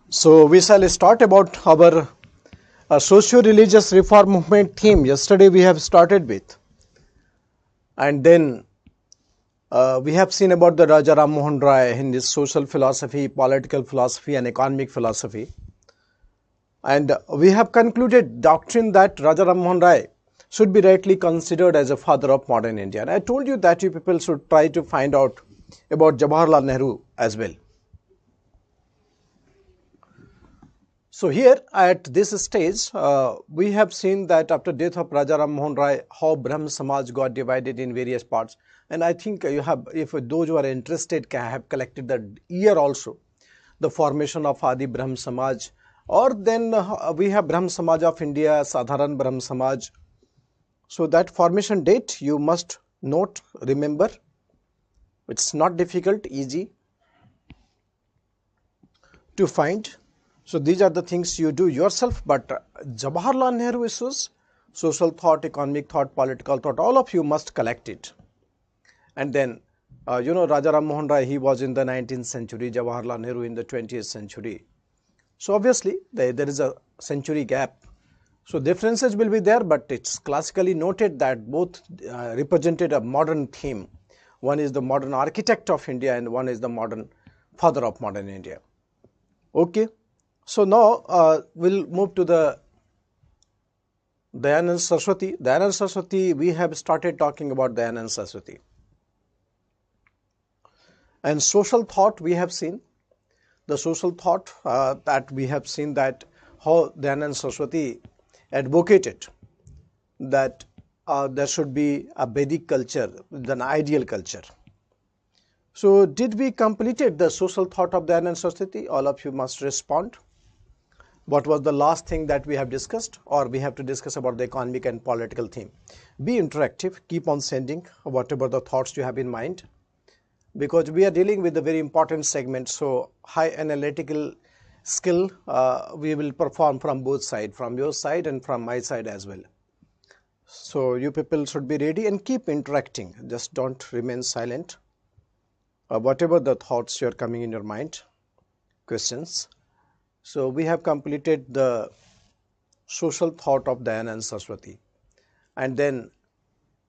So we shall start about our socio-religious reform movement theme. Yesterday we have started with, and then we have seen about the Raja Ram Mohan Rai in his social philosophy, political philosophy, and economic philosophy. And we have concluded doctrine that Raja Ram Mohan Rai should be rightly considered as a father of modern India. And I told you that you people should try to find out about Jawaharlal Nehru as well. So here at this stage, we have seen that after death of Raja Ram Mohan Rai, how Brahm Samaj got divided in various parts. And I think you have, if those who are interested have collected the year also, the formation of Adi Brahm Samaj, or then we have Brahm Samaj of India, Sadharan Brahm Samaj. So that formation date you must note, remember. It's not difficult, easy to find. So these are the things you do yourself, but Jawaharlal Nehru issues, social thought, economic thought, political thought, all of you must collect it. And then, Raja Ram Mohan Rai, he was in the 19th century, Jawaharlal Nehru in the 20th century. So obviously, there is a century gap. So differences will be there, but it's classically noted that both represented a modern theme. One is the modern architect of India and one is the modern father of modern India. Okay. So now we'll move to the Dayanand Saraswati. Dayanand Saraswati, we have started talking about Dayanand Saraswati. And social thought we have seen. The social thought that we have seen that how Dayanand Saraswati advocated that there should be a Vedic culture, an ideal culture. So did we completed the social thought of Dayanand Saraswati? All of you must respond. What was the last thing that we have discussed, or we have to discuss about the economic and political theme? Be interactive, keep on sending whatever the thoughts you have in mind, because we are dealing with a very important segment. So high analytical skill we will perform from both sides, from your side and from my side as well. So you people should be ready and keep interacting. Just don't remain silent. Whatever the thoughts you are coming in your mind, questions. So we have completed the social thought of Dayanand Saraswati. And then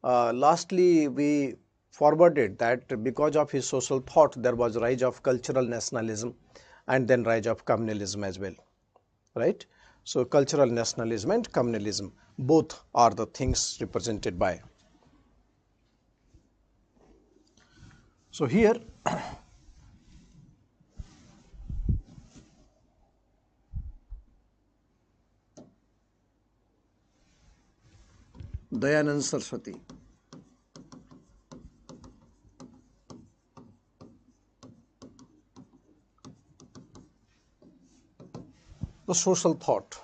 lastly, we forwarded that because of his social thought, there was rise of cultural nationalism and then rise of communalism as well, right? So cultural nationalism and communalism, both are the things represented by. So here, Dayanand Saraswati. The social thought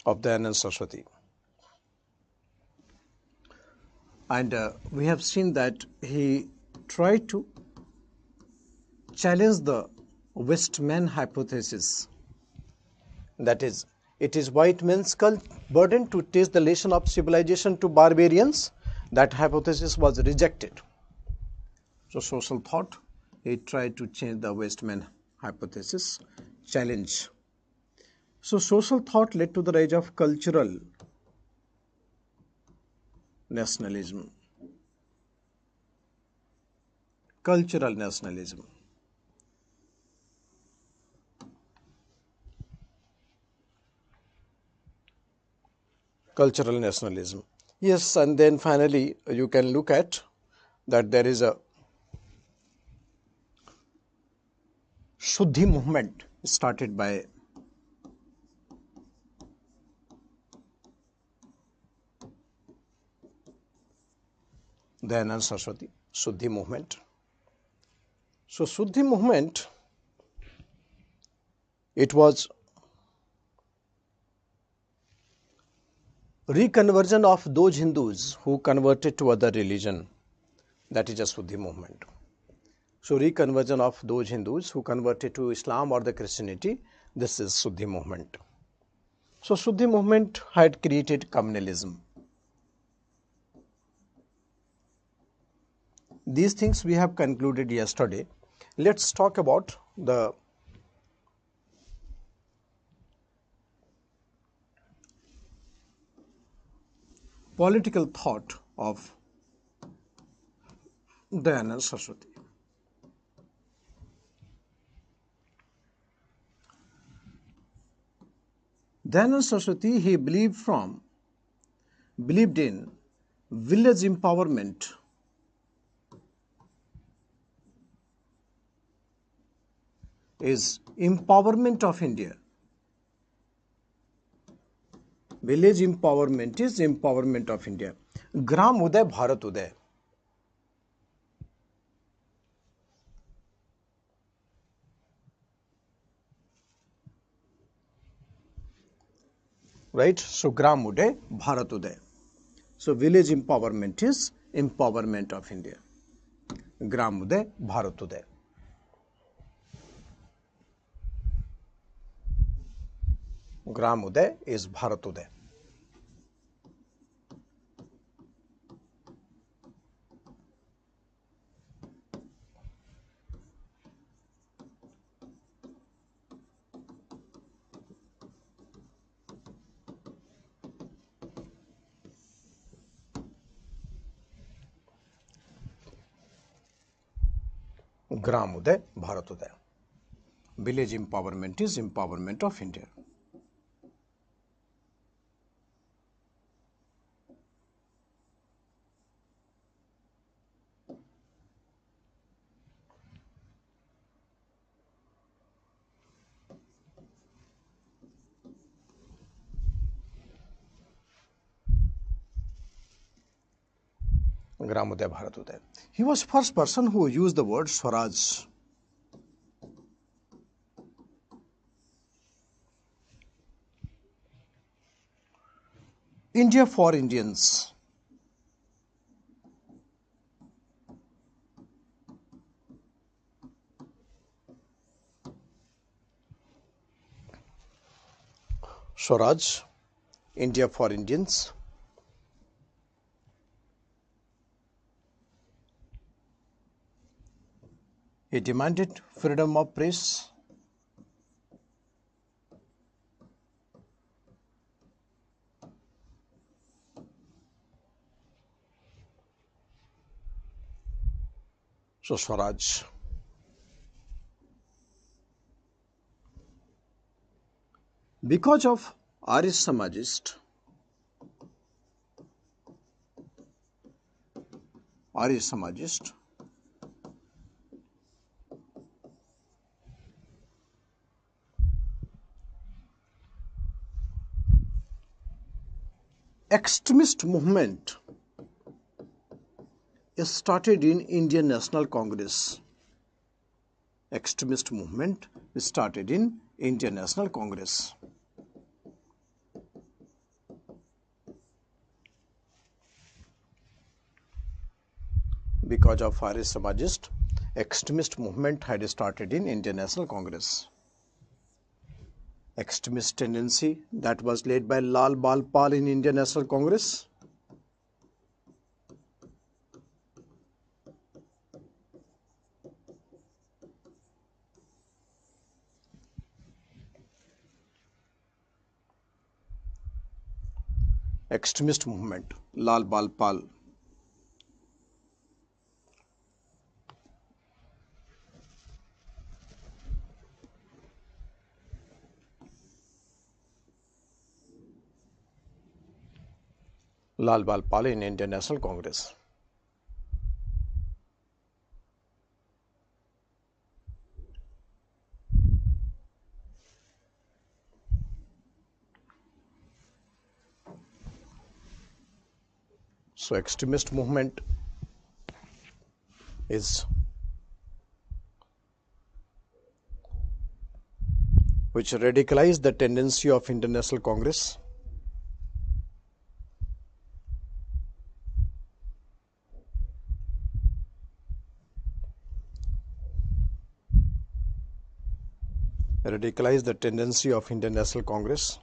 of Dayanand Saraswati. And we have seen that he tried to challenge the Westman hypothesis. That is, it is white man's burden to teach the lesson of civilization to barbarians. That hypothesis was rejected. So social thought, he tried to change the Westman hypothesis, challenge. So social thought led to the rise of cultural nationalism. Cultural nationalism. Cultural nationalism. Yes, and then finally you can look at that there is a Shuddhi movement started by Dayanand Saraswati, Shuddhi movement. So Shuddhi movement, it was reconversion of those Hindus who converted to other religion. That is a Shuddhi movement. So reconversion of those Hindus who converted to Islam or the Christianity, this is Shuddhi movement. So Shuddhi movement had created communalism. These things we have concluded yesterday. Let's talk about the political thought of Dayanand Saraswati. Dayanand Saraswati, he believed in village empowerment, is empowerment of India. Village empowerment is empowerment of India. Gram Uday, Bharat Uday. Right? So Gram Uday, Bharat Uday. So village empowerment is empowerment of India. Gram Uday, Bharat Uday. Gram Uday is Bharat Uday. Gram Uday, Bharat Uday. Village empowerment is empowerment of India. Gram Uday, Bharat Uday. He was first person who used the word Swaraj. India for Indians. Swaraj, India for Indians. He demanded freedom of press. So Swaraj. Because of Arya Samajist, extremist movement started in Indian National Congress. Extremist movement started in Indian National Congress. Because of Arya Samajist, extremist movement had started in Indian National Congress. Extremist tendency that was led by Lal Bal Pal in Indian National Congress. Extremist movement, Lal Bal Pal. Lal Bal Pal in Indian National Congress. So extremist movement is which radicalized the tendency of Indian National Congress. Radicalized the tendency of Indian National Congress,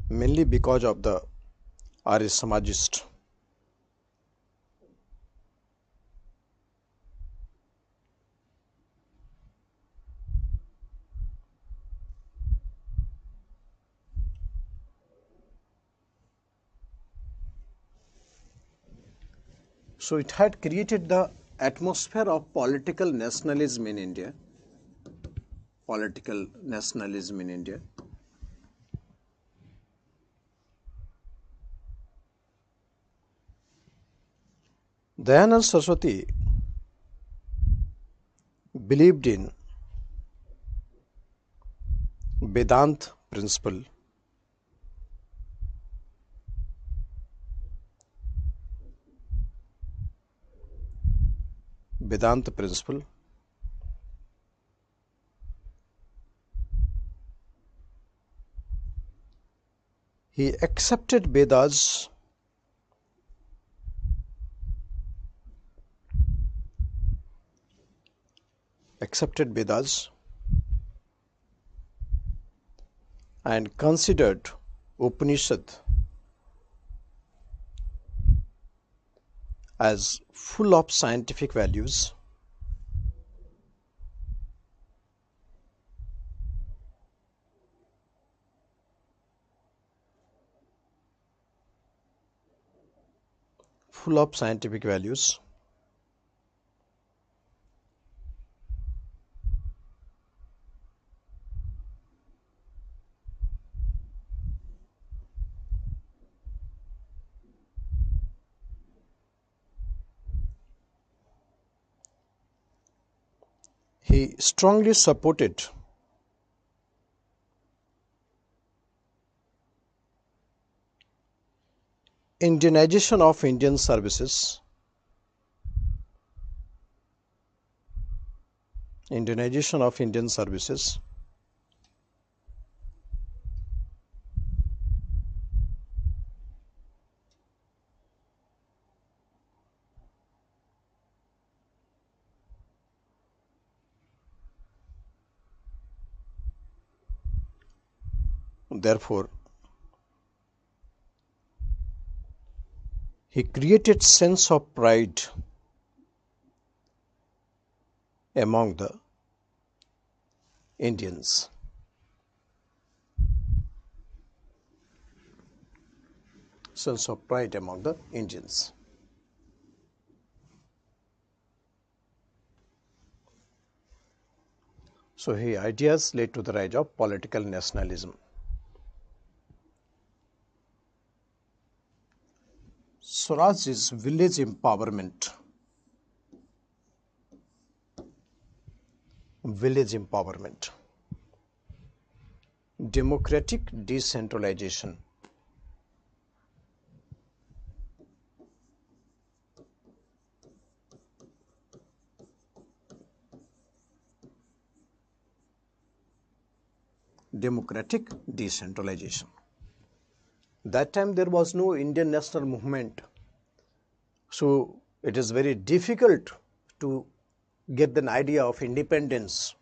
mainly because of the Arya Samajist. So it had created the atmosphere of political nationalism in India. Political nationalism in India. Dayanand Saraswati believed in Vedant principle, Vedanta principle. He accepted Vedas and considered Upanishad as full of scientific values, full of scientific values. He strongly supported Indianization of Indian services, Indianization of Indian services, therefore he created sense of pride among the Indians. Sense of pride among the Indians. So his ideas led to the rise of political nationalism. Swaraj is village empowerment. Village empowerment. Democratic decentralization. Democratic decentralization. That time there was no Indian national movement. So it is very difficult to get an idea of independence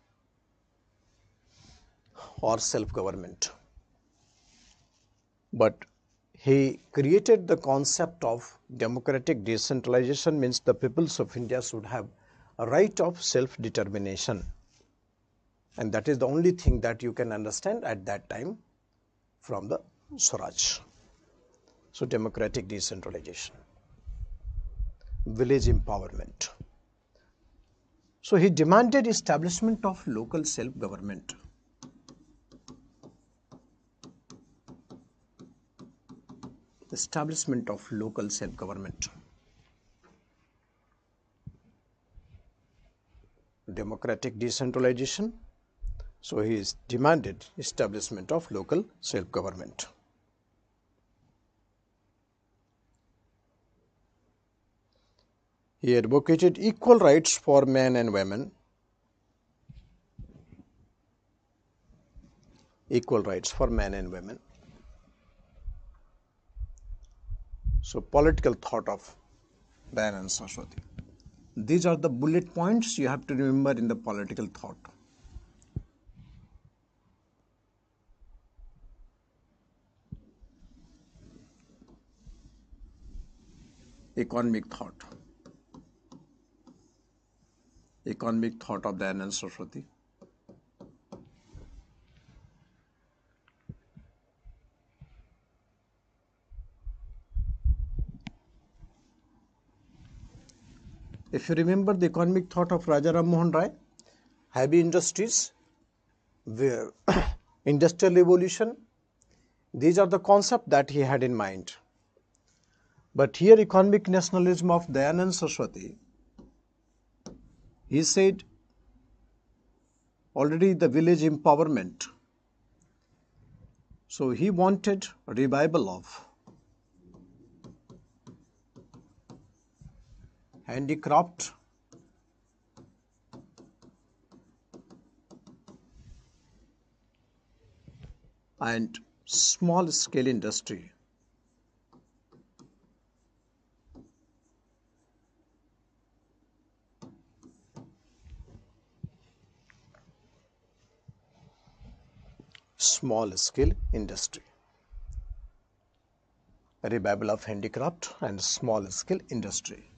or self-government. But he created the concept of democratic decentralization, means the peoples of India should have a right of self-determination. And that is the only thing that you can understand at that time from the Swaraj. So democratic decentralization. Village empowerment. So he demanded establishment of local self-government. Establishment of local self-government. Democratic decentralization. So he demanded establishment of local self-government. He advocated equal rights for men and women. Equal rights for men and women. So political thought of Dayanand Saraswati. These are the bullet points you have to remember in the political thought. Economic thought. Economic thought of Dayanand Saraswati. If you remember the economic thought of Raja Ram Mohan Rai, heavy industries, industrial revolution, these are the concepts that he had in mind. But here economic nationalism of Dayanand Saraswati, he said already the village empowerment. So he wanted a revival of handicraft and small scale industry. Small scale industry. A revival of handicraft and small scale industry.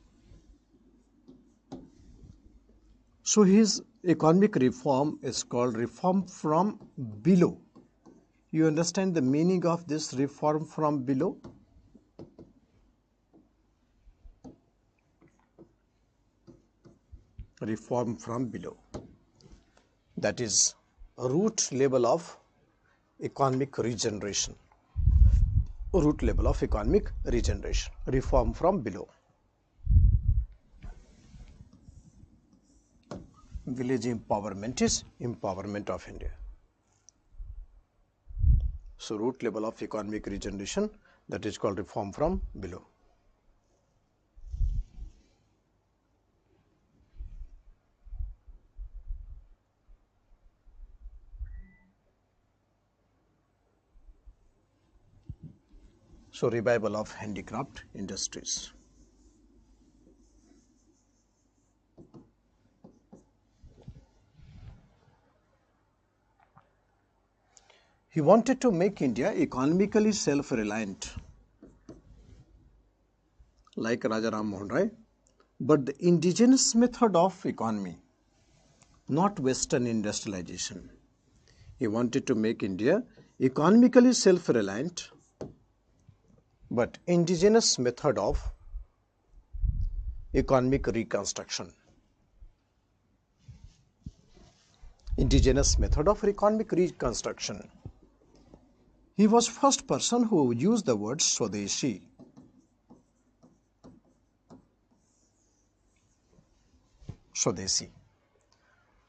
So his economic reform is called reform from below. You understand the meaning of this reform from below? Reform from below. That is a root level of economic regeneration. Root level of economic regeneration. Reform from below. Village empowerment is empowerment of India. So root level of economic regeneration, that is called reform from below. So revival of handicraft industries. He wanted to make India economically self-reliant, like Raja Ram Mohan Rai, but the indigenous method of economy, not Western industrialization. He wanted to make India economically self-reliant, but indigenous method of economic reconstruction. Indigenous method of economic reconstruction. He was first person who used the word Swadeshi. Swadeshi.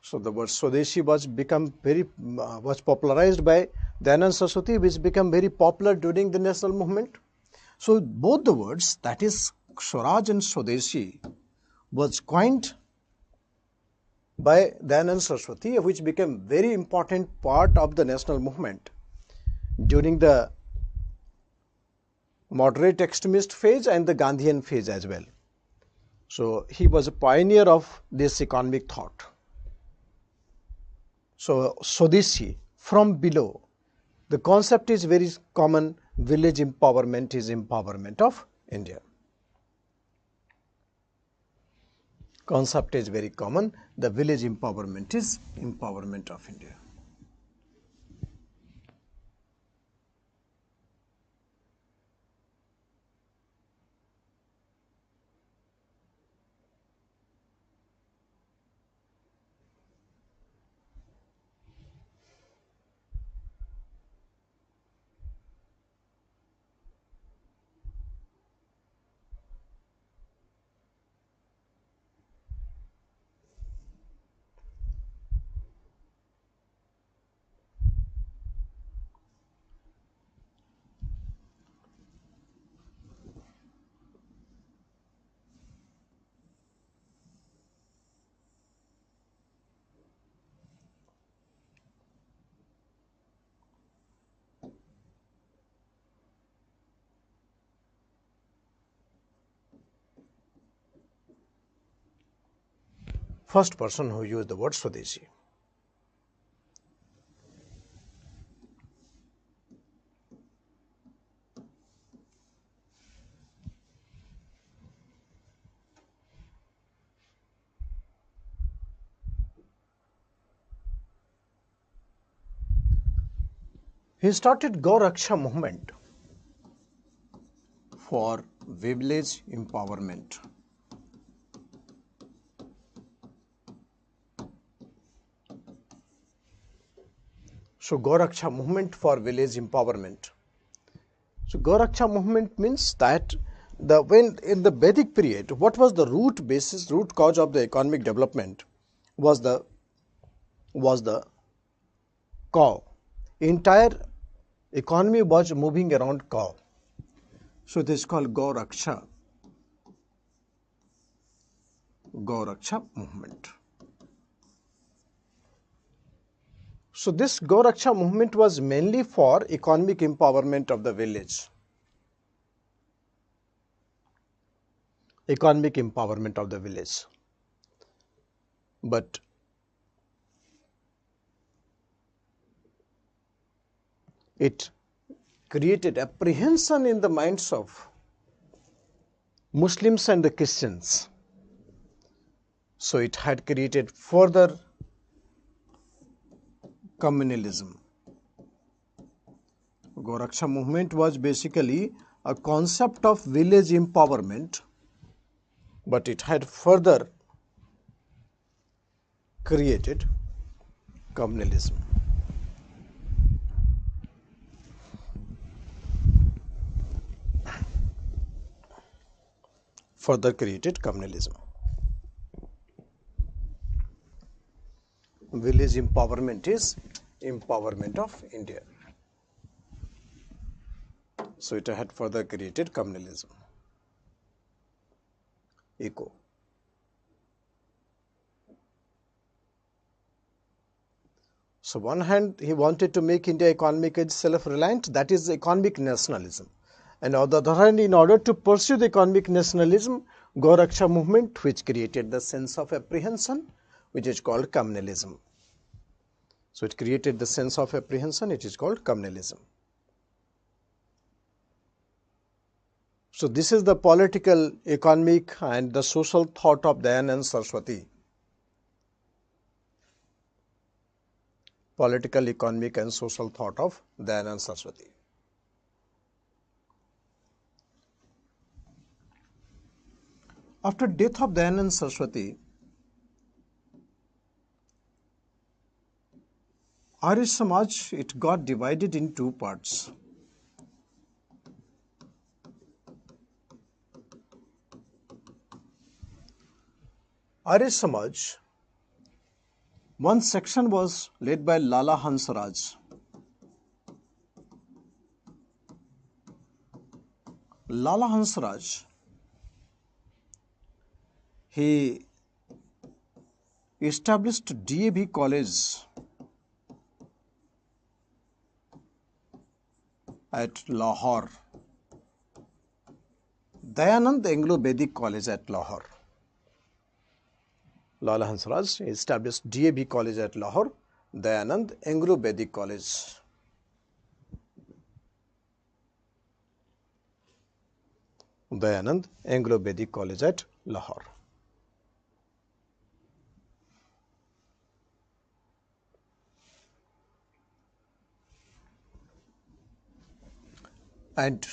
So the word Swadeshi was popularized by Dayanand Saraswati, which became very popular during the national movement. So both the words, that is Swaraj and Swadeshi, was coined by Dayanand Saraswati, which became very important part of the national movement during the moderate extremist phase and the Gandhian phase as well. So he was a pioneer of this economic thought. So Swadeshi, from below, the concept is very common. Village empowerment is empowerment of India. Concept is very common. The village empowerment is empowerment of India. First person who used the word Swadeshi. He started Gau Raksha movement for village empowerment. So Goraksha movement for village empowerment. So Goraksha movement means that when in the Vedic period, what was the root cause of the economic development was the cow. Entire economy was moving around cow. So this is called Goraksha movement. So this Goraksha movement was mainly for economic empowerment of the village. Economic empowerment of the village. But it created apprehension in the minds of Muslims and the Christians. So it had created further communalism. Goraksha movement was basically a concept of village empowerment, but it had further created communalism. Further created communalism. Village empowerment is empowerment of India. So it had further created communalism. Eco. So one hand he wanted to make India economically self-reliant, that is economic nationalism. And on the other hand, in order to pursue the economic nationalism, Goraksha movement, which created the sense of apprehension, which is called communalism. So it created the sense of apprehension, it is called communalism. So this is the political, economic and the social thought of Dayanand Saraswati. Political, economic and social thought of Dayanand Saraswati. After death of Dayanand Saraswati, Arya Samaj, it got divided in two parts. Arya Samaj, one section was led by Lala Hansraj. Lala Hansraj, he established DAV College at Lahore, Dayanand Anglo-Vedic College at Lahore. Lala Hansraj established DAV College at Lahore, Dayanand Anglo-Vedic College. Dayanand Anglo-Vedic College at Lahore. And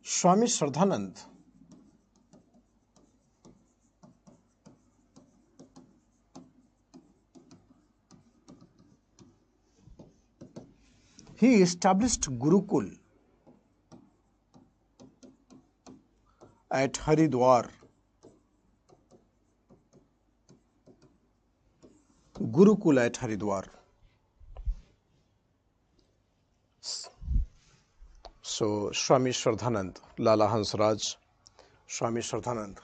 Swami Shraddhanand, he established Gurukul at Haridwar. Gurukul at Haridwar. So Swami Shraddhanand, Lala Hansraj, Swami Shraddhanand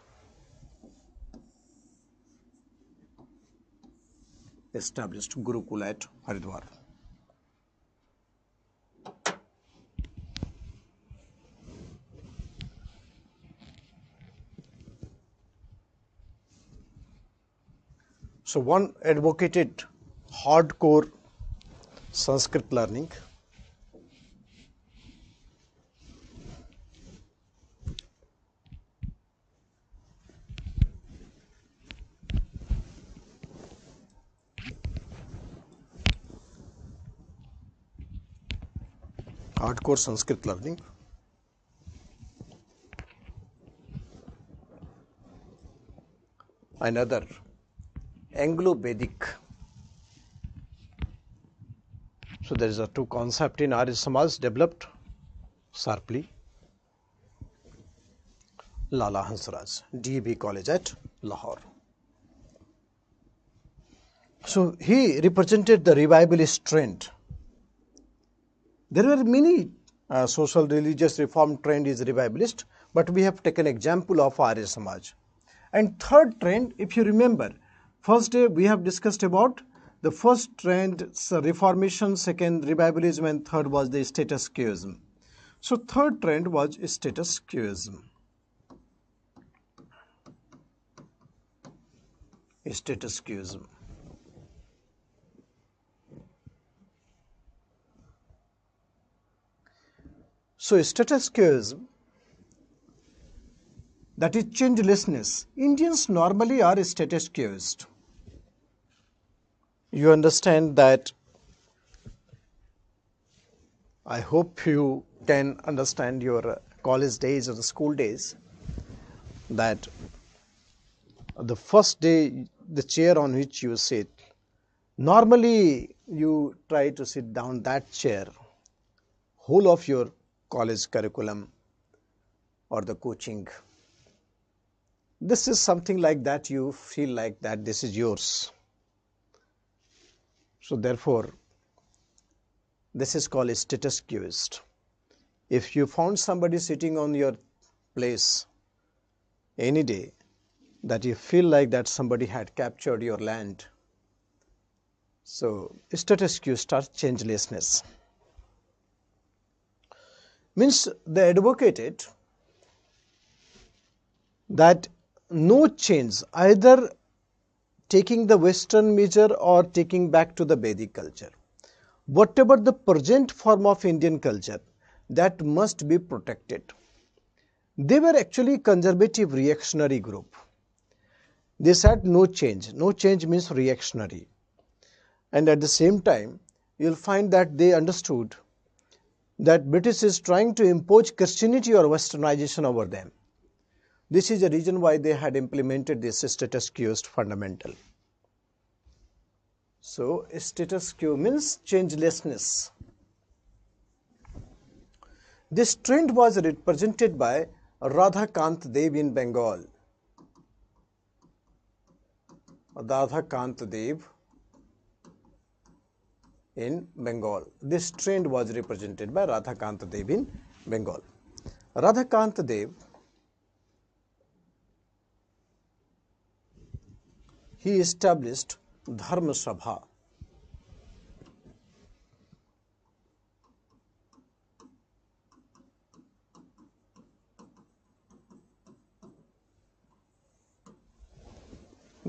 established Gurukul at Haridwar. So one advocated hardcore Sanskrit learning. Hardcore Sanskrit learning. Another Anglo-Vedic So there is a two concept in Arya Samaj developed sharply. Lala Hansraj, DAV College at Lahore. So he represented the revivalist trend. There were many social religious reform trend is revivalist, but we have taken example of Arya Samaj. And third trend, if you remember, first day we have discussed about the first trend, reformation, second revivalism, and third was the status quoism. So third trend was status quoism. Status quoism. So status quoism, that is changelessness. Indians normally are status quoist. You understand that. I hope you can understand your college days or the school days, that the first day the chair on which you sit, normally you try to sit down that chair whole of your college curriculum or the coaching. This is something like that, you feel like that this is yours. So therefore, this is called status quoist. If you found somebody sitting on your place any day, that you feel like that somebody had captured your land. So status quo starts changelessness. Means they advocated that no change, either taking the Western measure or taking back to the Vedic culture. Whatever the present form of Indian culture, that must be protected. They were actually conservative reactionary group. They said no change. No change means reactionary. And at the same time, you'll find that they understood that British is trying to impose Christianity or Westernization over them. This is the reason why they had implemented this status quoist fundamental. So status quo means changelessness. This trend was represented by Radhakant Dev in Bengal. Radhakant Dev in Bengal. This trend was represented by Radhakant Dev in Bengal. Radhakant Dev, he established Dharma Sabha.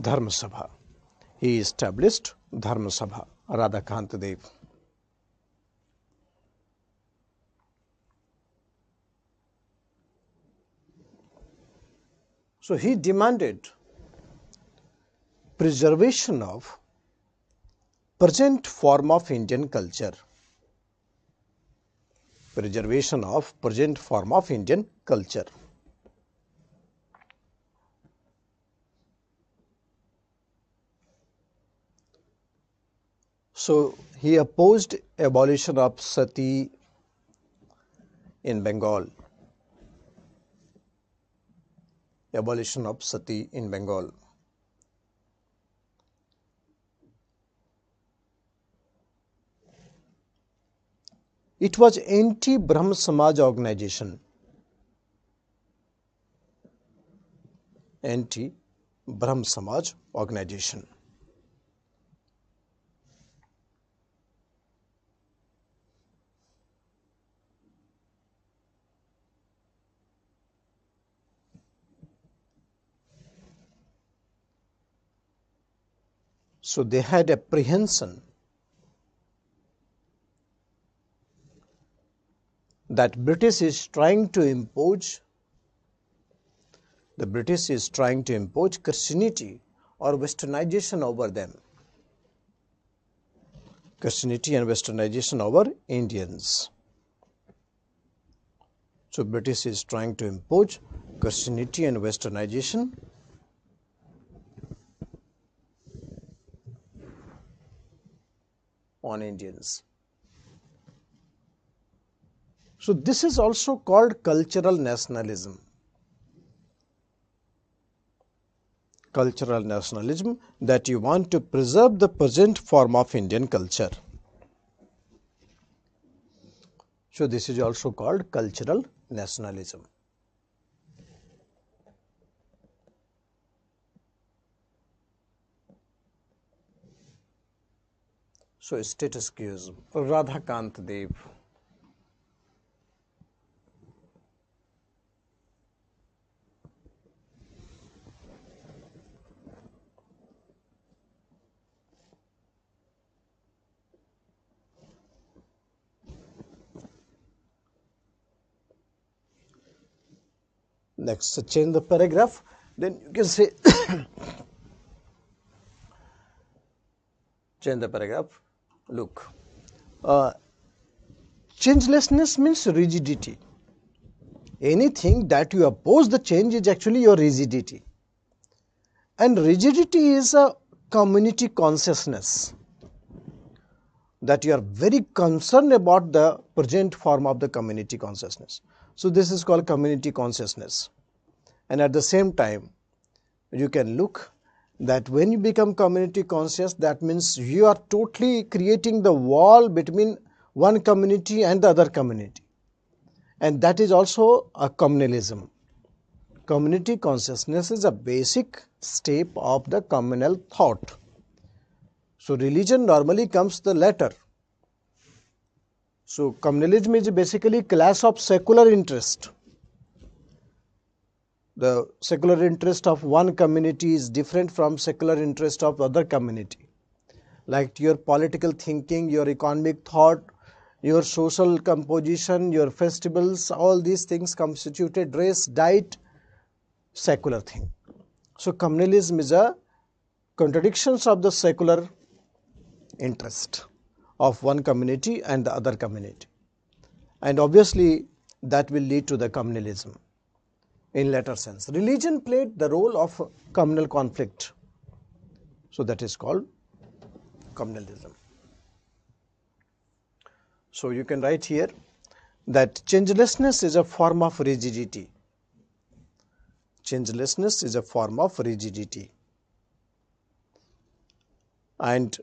Dharma Sabha. He established Dharma Sabha, Radhakant Dev. So he demanded preservation of present form of Indian culture. Preservation of present form of Indian culture. So he opposed abolition of sati in Bengal. Abolition of sati in Bengal. It was anti-Brahm Samaj organization. Anti-Brahm Samaj organization. So they had apprehension that British is trying to impose Christianity or Westernization over them. Christianity and Westernization over Indians. So British is trying to impose Christianity and Westernization on Indians. So this is also called cultural nationalism. Cultural nationalism, that you want to preserve the present form of Indian culture. So this is also called cultural nationalism. So status quoism, Radhakant Dev. Next, so change the paragraph. Then you can say change the paragraph. Look, changelessness means rigidity. Anything that you oppose the change is actually your rigidity. And rigidity is a community consciousness, that you are very concerned about the present form of the community consciousness. So this is called community consciousness. And at the same time, you can look that when you become community conscious, that means you are totally creating the wall between one community and the other community. And that is also a communalism. Community consciousness is a basic step of the communal thought. So religion normally comes the latter. So communalism is basically class of secular interest. The secular interest of one community is different from secular interest of other community. Like your political thinking, your economic thought, your social composition, your festivals, all these things constituted race, diet, secular thing. So communalism is a contradictions of the secular interest of one community and the other community. And obviously that will lead to the communalism in later sense. Religion played the role of communal conflict. So that is called communalism. So you can write here that changelessness is a form of rigidity. Changelessness is a form of rigidity. And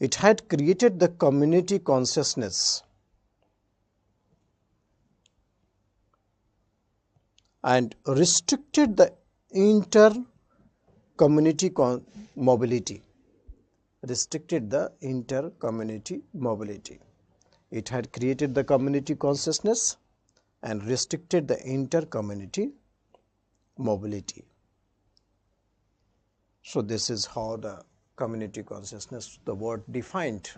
it had created the community consciousness and restricted the inter-community mobility. Restricted the inter-community mobility. It had created the community consciousness and restricted the inter-community mobility. So this is how the community consciousness, the word defined.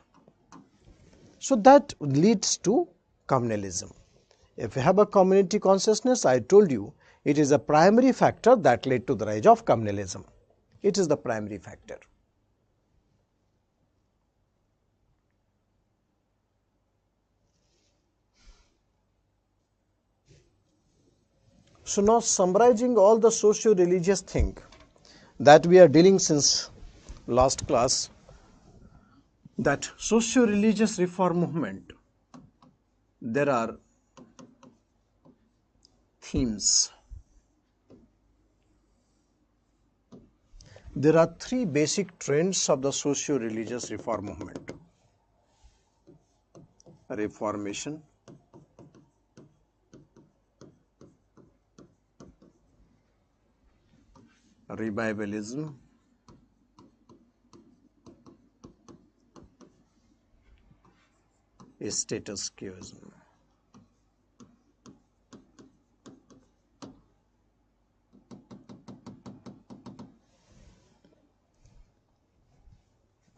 So that leads to communalism. If you have a community consciousness, I told you, it is a primary factor that led to the rise of communalism. It is the primary factor. So now summarizing all the socio-religious thing that we are dealing since last class, that socio-religious reform movement, there are themes. There are three basic trends of the socio-religious reform movement. Reformation, revivalism, status quoism.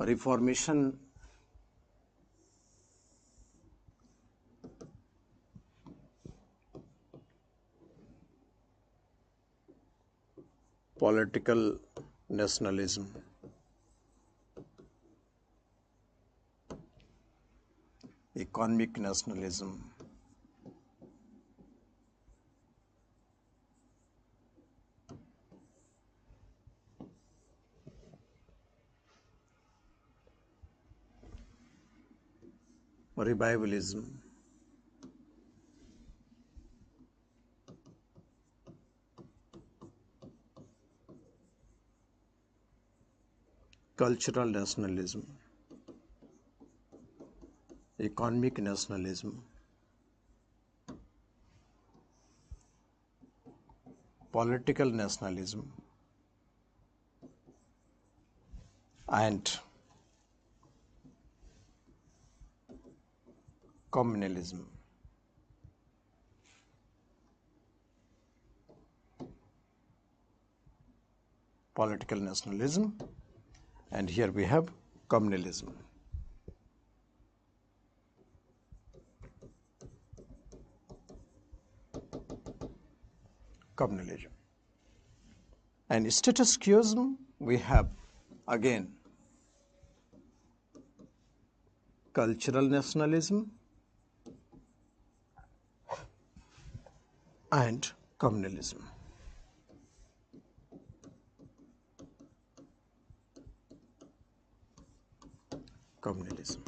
Reformation political nationalism, economic nationalism, revivalism, cultural nationalism, economic nationalism, political nationalism, and communalism. Political nationalism, and here we have communalism. Communalism. And status quoism, we have again cultural nationalism and communalism. Communalism.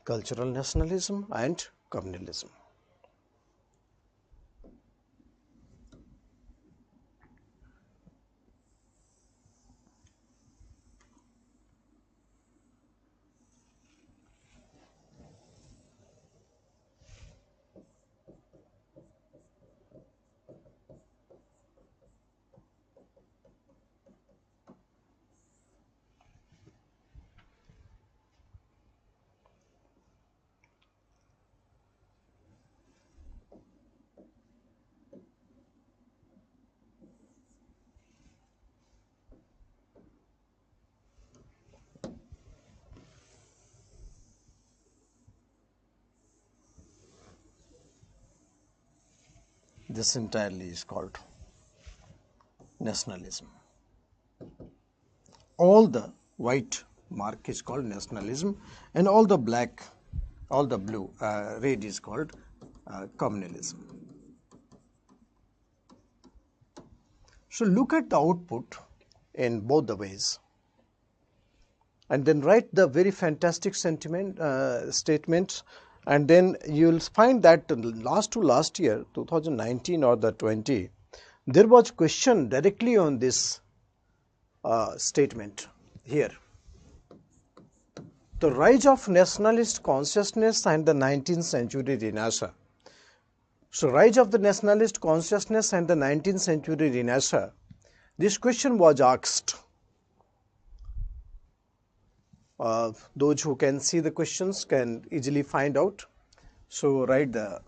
Cultural nationalism and communalism. This entirely is called nationalism. All the white mark is called nationalism, and all the black, all the blue, red is called communalism. So look at the output in both the ways, and then write the very fantastic statements, and then you'll find that last year, 2019 or the 20, there was question directly on this statement here. The rise of nationalist consciousness and the 19th century Renaissance. So, rise of the nationalist consciousness and the 19th century Renaissance. This question was asked. Those who can see the questions can easily find out. So, write the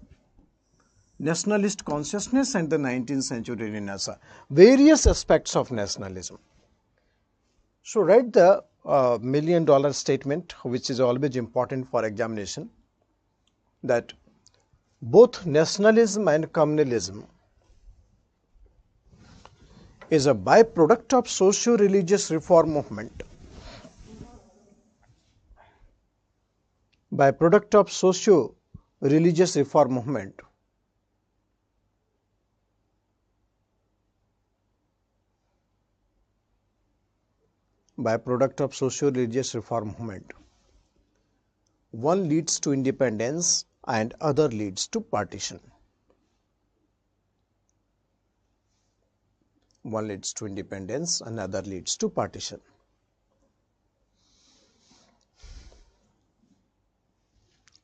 nationalist consciousness and the 19th century Renaissance. Various aspects of nationalism. So, write the $1 million statement, which is always important for examination, that both nationalism and communalism is a byproduct of socio-religious reform movement. Byproduct of socio-religious reform movement. Byproduct of socio-religious reform movement. One leads to independence and other leads to partition. One leads to independence and other leads to partition.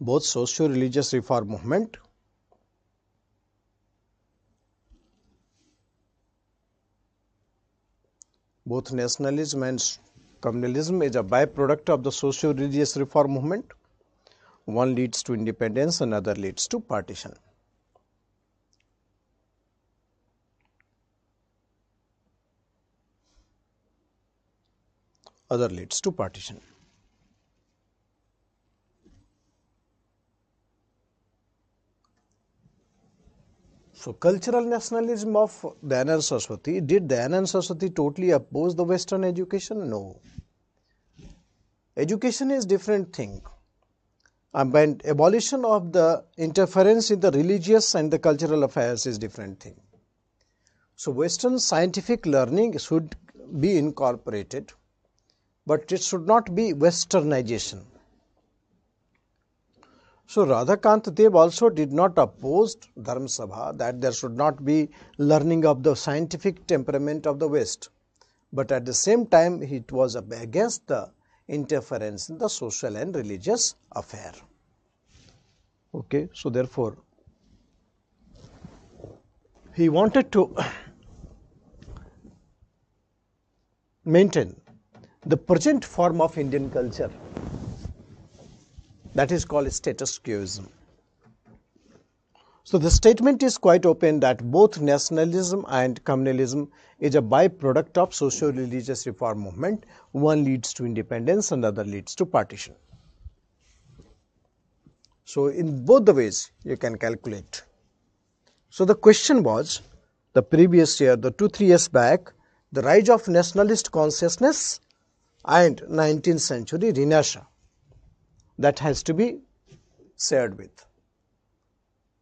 Both socio-religious reform movement both nationalism and communalism is a byproduct of the socio-religious reform movement. One leads to independence and other leads to partition. Other leads to partition. So, cultural nationalism of Dayanand Saraswati. Did Dayanand Saraswati totally oppose the Western education? No. Education is different thing. And abolition of the interference in the religious and the cultural affairs is different thing. So, Western scientific learning should be incorporated but it should not be westernization. So Radhakant Dev also did not oppose Dharma Sabha that there should not be learning of the scientific temperament of the West, but at the same time it was against the interference in the social and religious affair. Okay, so therefore he wanted to maintain the present form of Indian culture, that is called status quoism. So the statement is quite open that both nationalism and communalism is a byproduct of socio-religious reform movement. One leads to independence and the other leads to partition. So in both the ways you can calculate. So the question was, the previous year, the 2-3 years back, the rise of nationalist consciousness and 19th century Renaissance, that has to be shared with.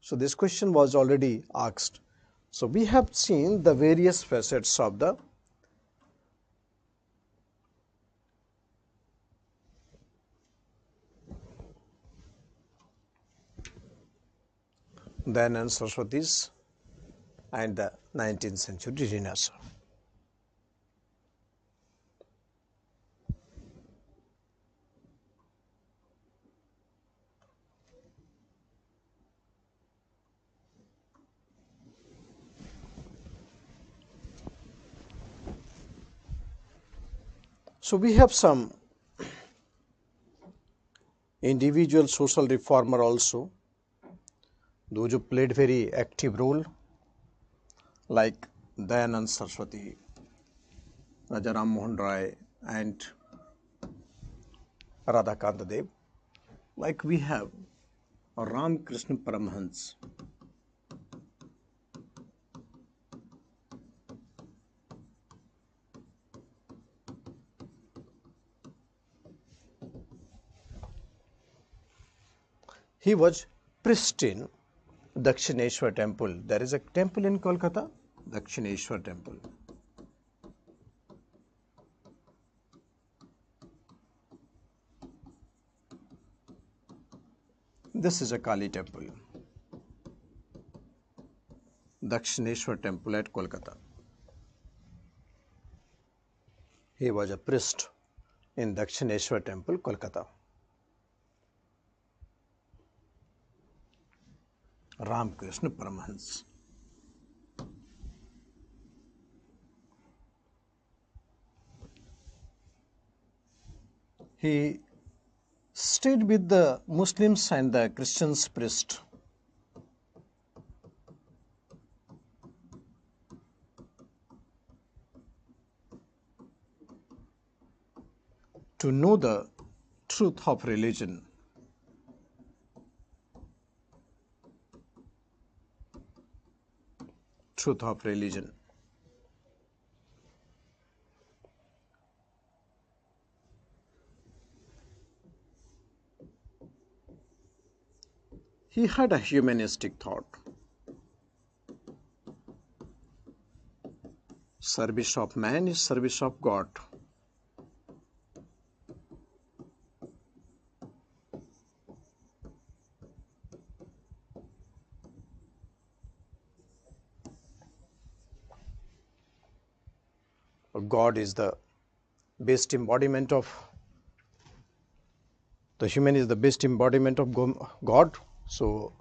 So this question was already asked. So we have seen the various facets of the Dayanand Saraswati's and the 19th century Renaissance. So we have some individual social reformer also, those who played very active role, like Dayanand Saraswati, Raja Ram Mohan Roy and Radhakant Dev. Like we have Ram Krishna Paramhans. He was priest in Dakshineshwar temple. There is a temple in Kolkata, Dakshineshwar temple. This is a Kali temple, Dakshineshwar temple at Kolkata. He was a priest in Dakshineshwar temple, Kolkata. Ramakrishna Paramhans. He stayed with the Muslims and the Christians priest. To know the truth of religion. Truth of religion. He had a humanistic thought. Service of man is service of God. God is the best embodiment of, the human is the best embodiment of God. So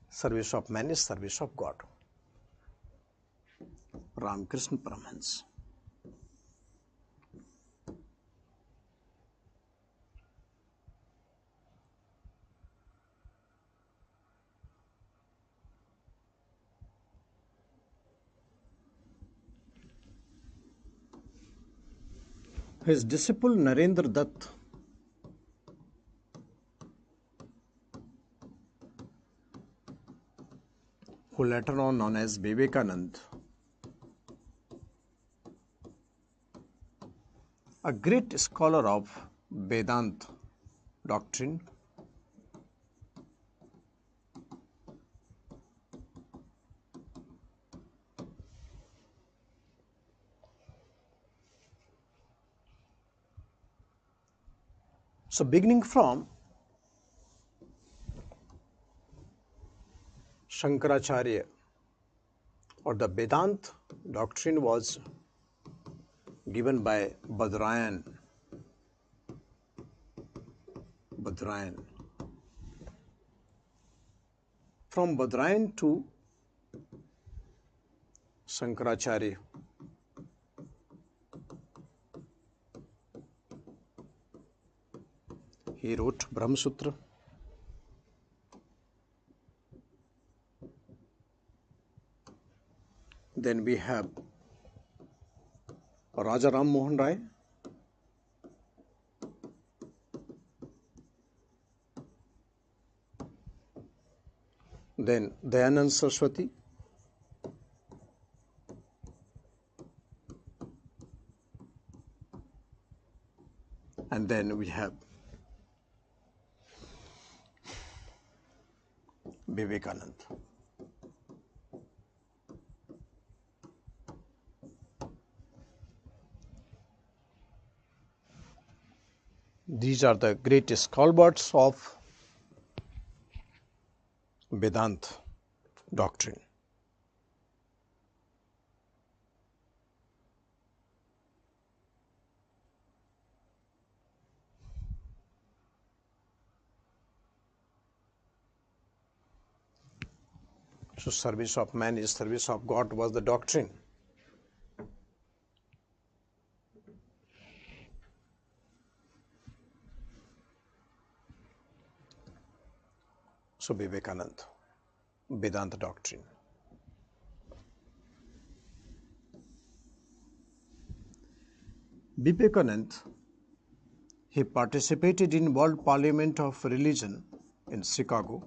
service of man is service of God. Ramakrishna Paramhans. His disciple Narendra Dutt, who later on known as Vivekanand, a great scholar of Vedanta doctrine, So beginning from Shankaracharya, or the Vedanta doctrine was given by Badrayan. From Badrayan to Shankaracharya, he wrote Brahma Sutra. Then we have Raja Ram Mohan Rai. Then Dayanand Saraswati. And then we have Vivekananda. These are the greatest stalwarts of Vedanta doctrine. So service of man is service of God was the doctrine. So Vivekananda, Vedanta doctrine. Vivekananda, he participated in World Parliament of Religion in Chicago.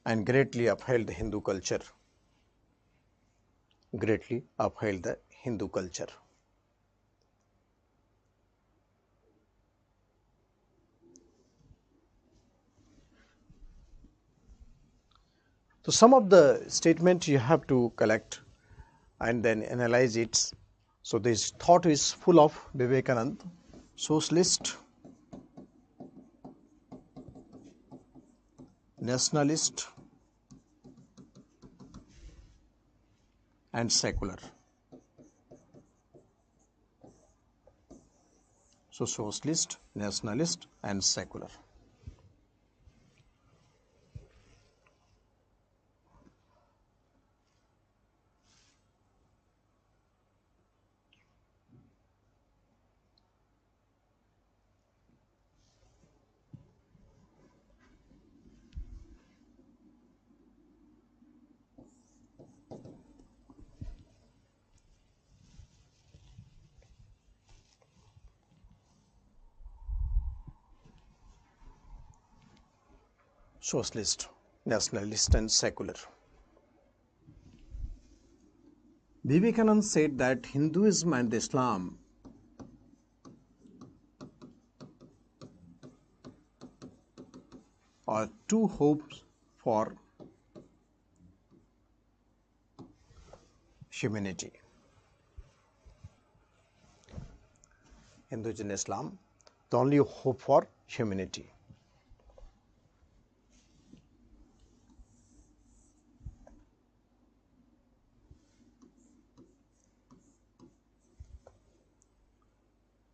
And greatly upheld the Hindu culture. Greatly upheld the Hindu culture. So some of the statements you have to collect and then analyze it. So this thought is full of Vivekananda, socialist, nationalist, and secular. So socialist, nationalist, and secular. Socialist, nationalist, and secular. Vivekananda said that Hinduism and Islam are two hopes for humanity. Hinduism and Islam, the only hope for humanity.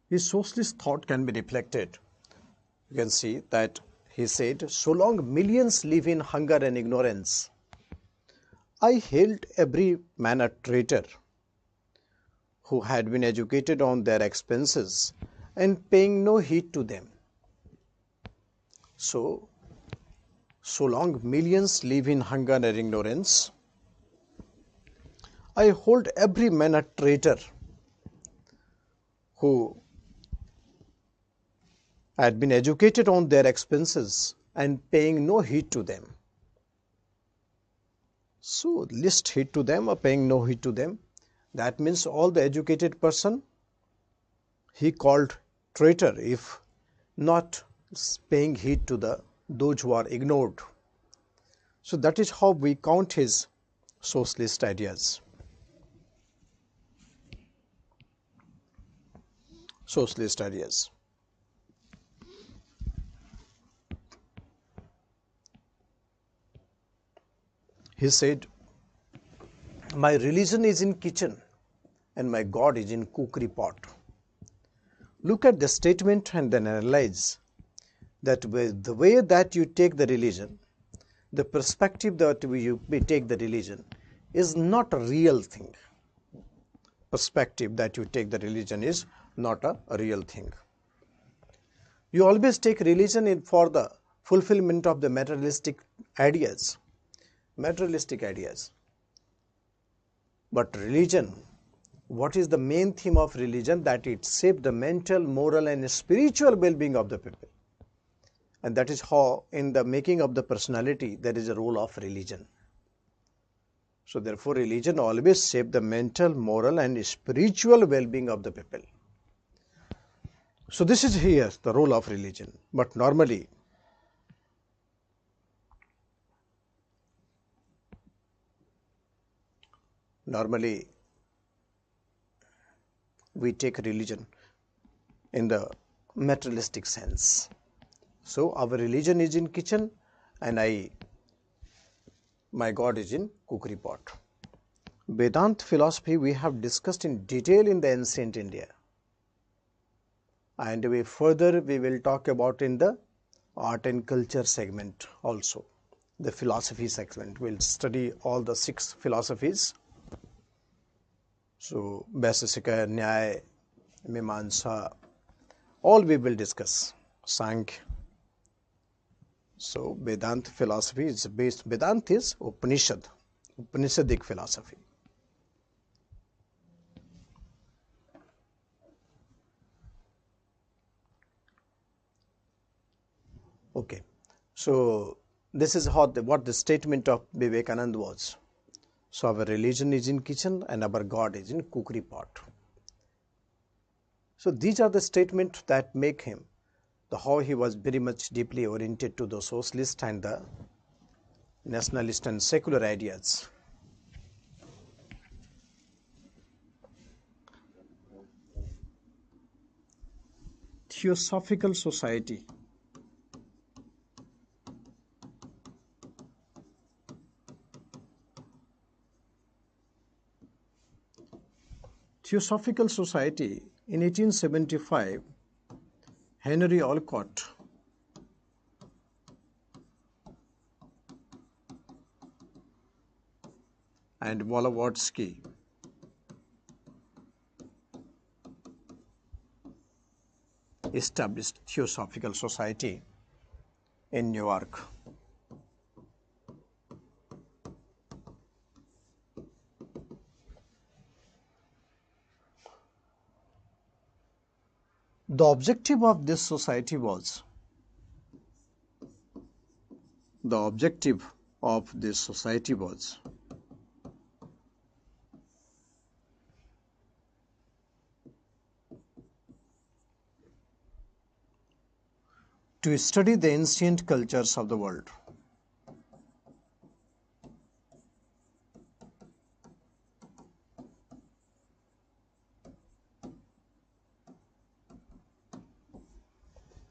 His socialist thought can be reflected. You can see that he said, so long millions live in hunger and ignorance, I hailed every man a traitor who had been educated on their expenses and paying no heed to them. So long millions live in hunger and ignorance, I hold every man a traitor who had been educated on their expenses and paying no heed to them. So least heed to them or paying no heed to them, that means all the educated person he called traitor if not paying heed to those who are ignored. So that is how we count his socialist ideas. socialist ideas. He said, my religion is in kitchen and my God is in cookery pot. Look at the statement and then analyze that with the way that you take the religion, the perspective that we take the religion is not a real thing. Perspective that you take the religion is not a real thing. You always take religion in for the fulfillment of the materialistic ideas. Materialistic ideas. But religion, what is the main theme of religion? That it shapes the mental, moral and spiritual well-being of the people. And that is how in the making of the personality there is a role of religion. So therefore religion always shapes the mental, moral and spiritual well-being of the people. So this is here the role of religion. But normally we take religion in the materialistic sense. So our religion is in kitchen and my God is in cookery pot. Vedanta philosophy we have discussed in detail in the ancient India. And we will talk about in the art and culture segment also. The philosophy segment, we'll study all the 6 philosophies. So Vaisesika, Nyaya, Mimamsa, all we will discuss. Sankhya. So Vedanta philosophy is based, Vedanta is Upanishadic philosophy. Okay, so this is what the statement of Vivekananda was. So our religion is in kitchen and our God is in cookery pot. So these are the statements that make him how he was very much deeply oriented to the socialist and the nationalist and secular ideas. Theosophical society. Theosophical Society in 1875, Henry Olcott and Blavatsky established Theosophical Society in New York. The objective of this society was to study the ancient cultures of the world.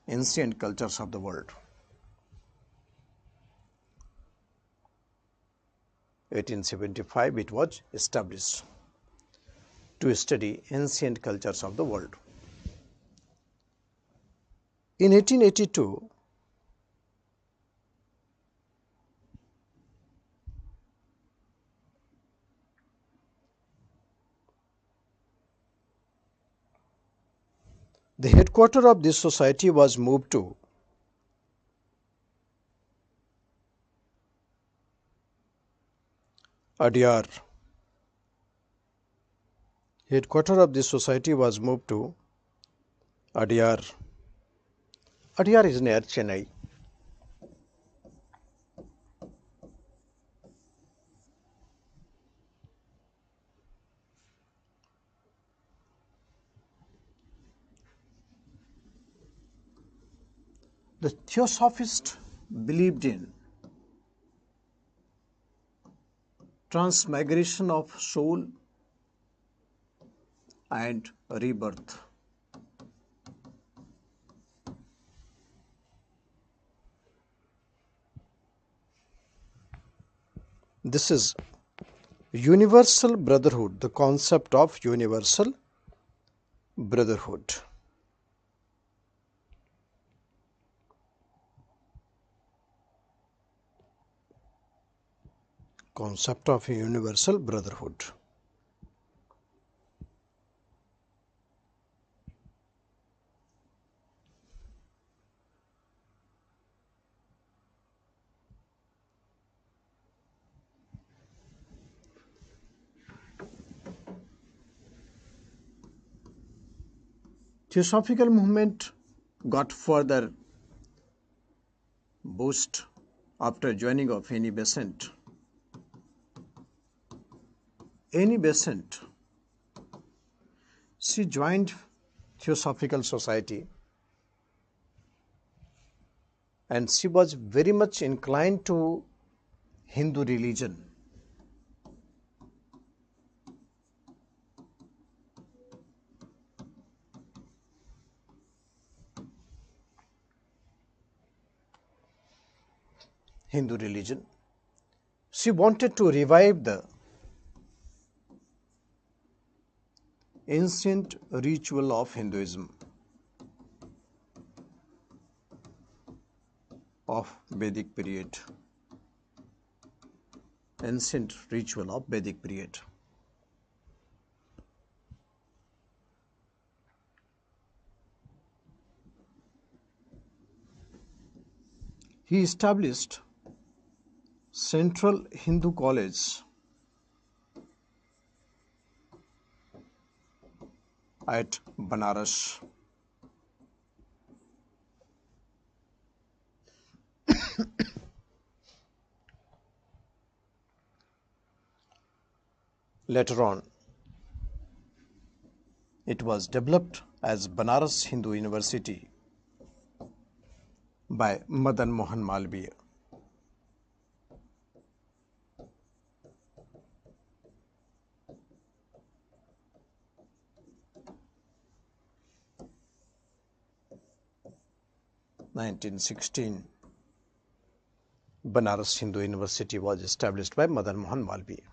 Ancient cultures of the world. 1875 it was established to study ancient cultures of the world. In 1882, the headquarters of this society was moved to Adyar. Headquarters of this society was moved to Adyar. Adyar is near Chennai. The Theosophists believed in transmigration of soul and rebirth. This is universal brotherhood, the concept of universal brotherhood. Concept of universal brotherhood. Theosophical movement got further boost after joining of Annie Besant. Annie Besant, she joined Theosophical Society and she was very much inclined to Hindu religion. Hindu religion. She wanted to revive the ancient ritual of Hinduism, of Vedic period, ancient ritual of Vedic period. He established Central Hindu College at Banaras. Later on, it was developed as Banaras Hindu University by Madan Mohan Malviya. In 1916, Banaras Hindu University was established by Madan Mohan Malviya.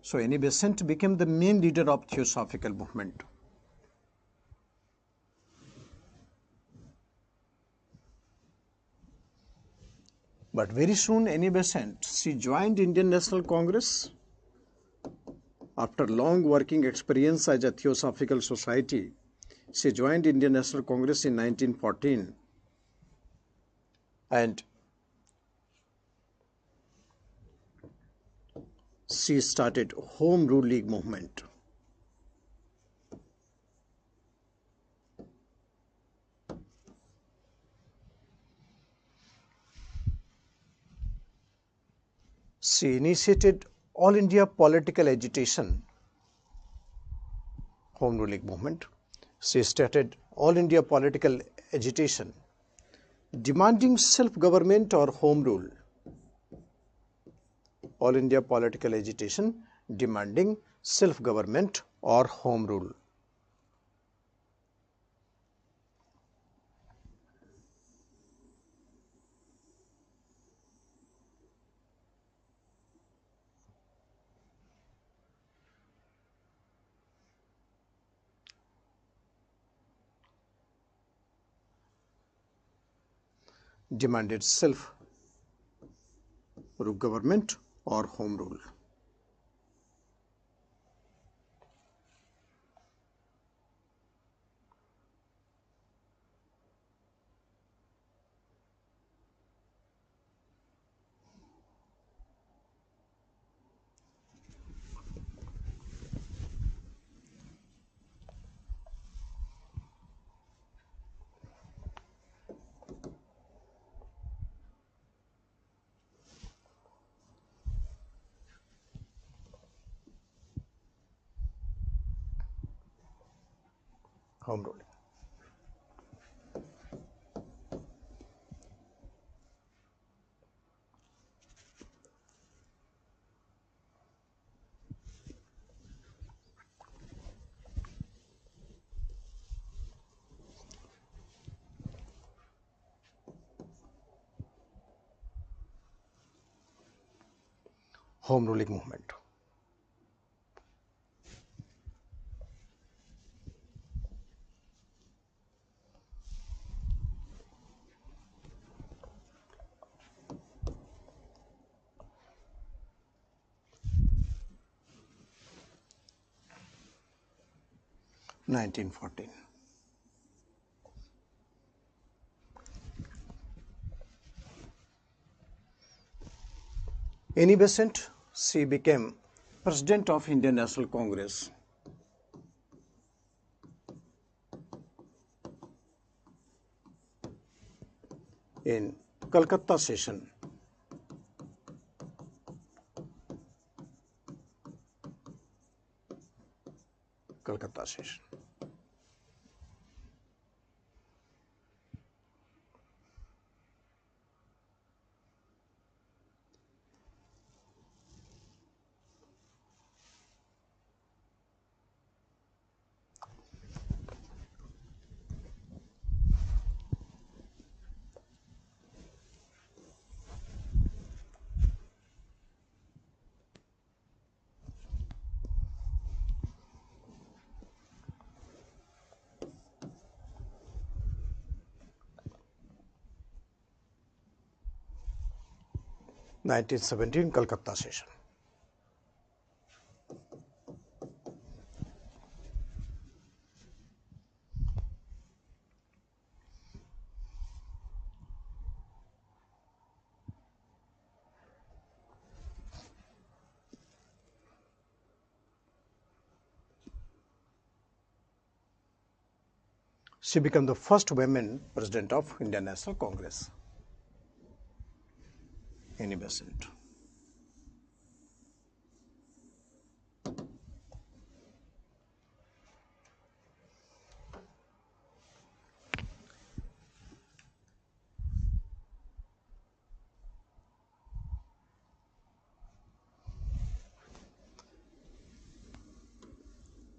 So Annie Besant became the main leader of Theosophical movement. But very soon Annie Besant, she joined Indian National Congress. After long working experience as a Theosophical Society, she joined Indian National Congress in 1914 and she started Home Rule League movement. She initiated All India political agitation, Home Rule League movement. She started All India political agitation demanding self-government or home rule. All India political agitation demanding self-government or home rule. Demanded self-government or home rule. Home rule. home ruling movement. (1914). Annie Besant, she became President of Indian National Congress in Calcutta session. Calcutta session. (1917) Calcutta session. She became the first woman president of Indian National Congress. Annie Besant.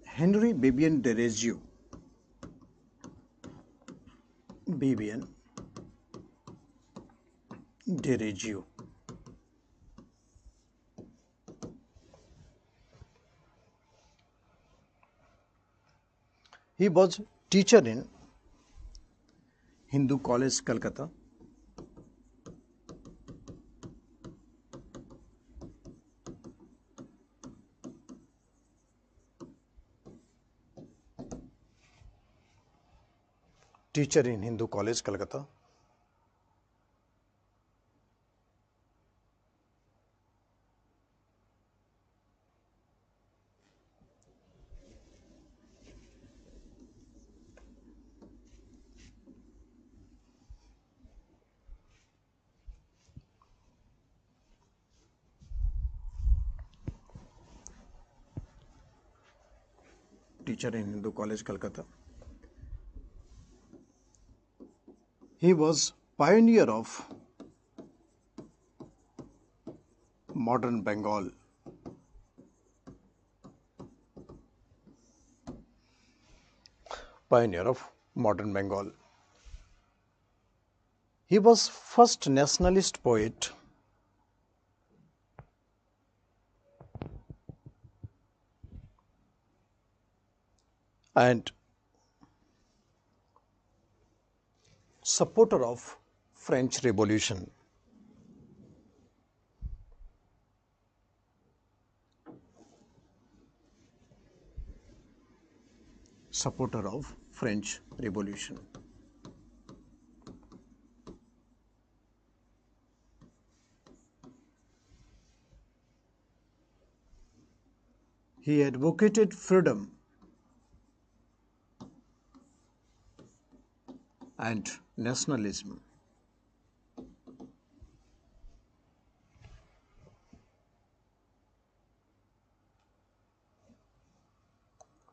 Henry Bibian Derezieux. Bibian Derezieux. He was teacher in Hindu College, Calcutta. Teacher in Hindu College, Calcutta. Teacher in Hindu College, Calcutta. He was pioneer of modern Bengal. Pioneer of modern Bengal. He was first nationalist poet and supporter of French Revolution. Supporter of French Revolution. He advocated freedom and nationalism.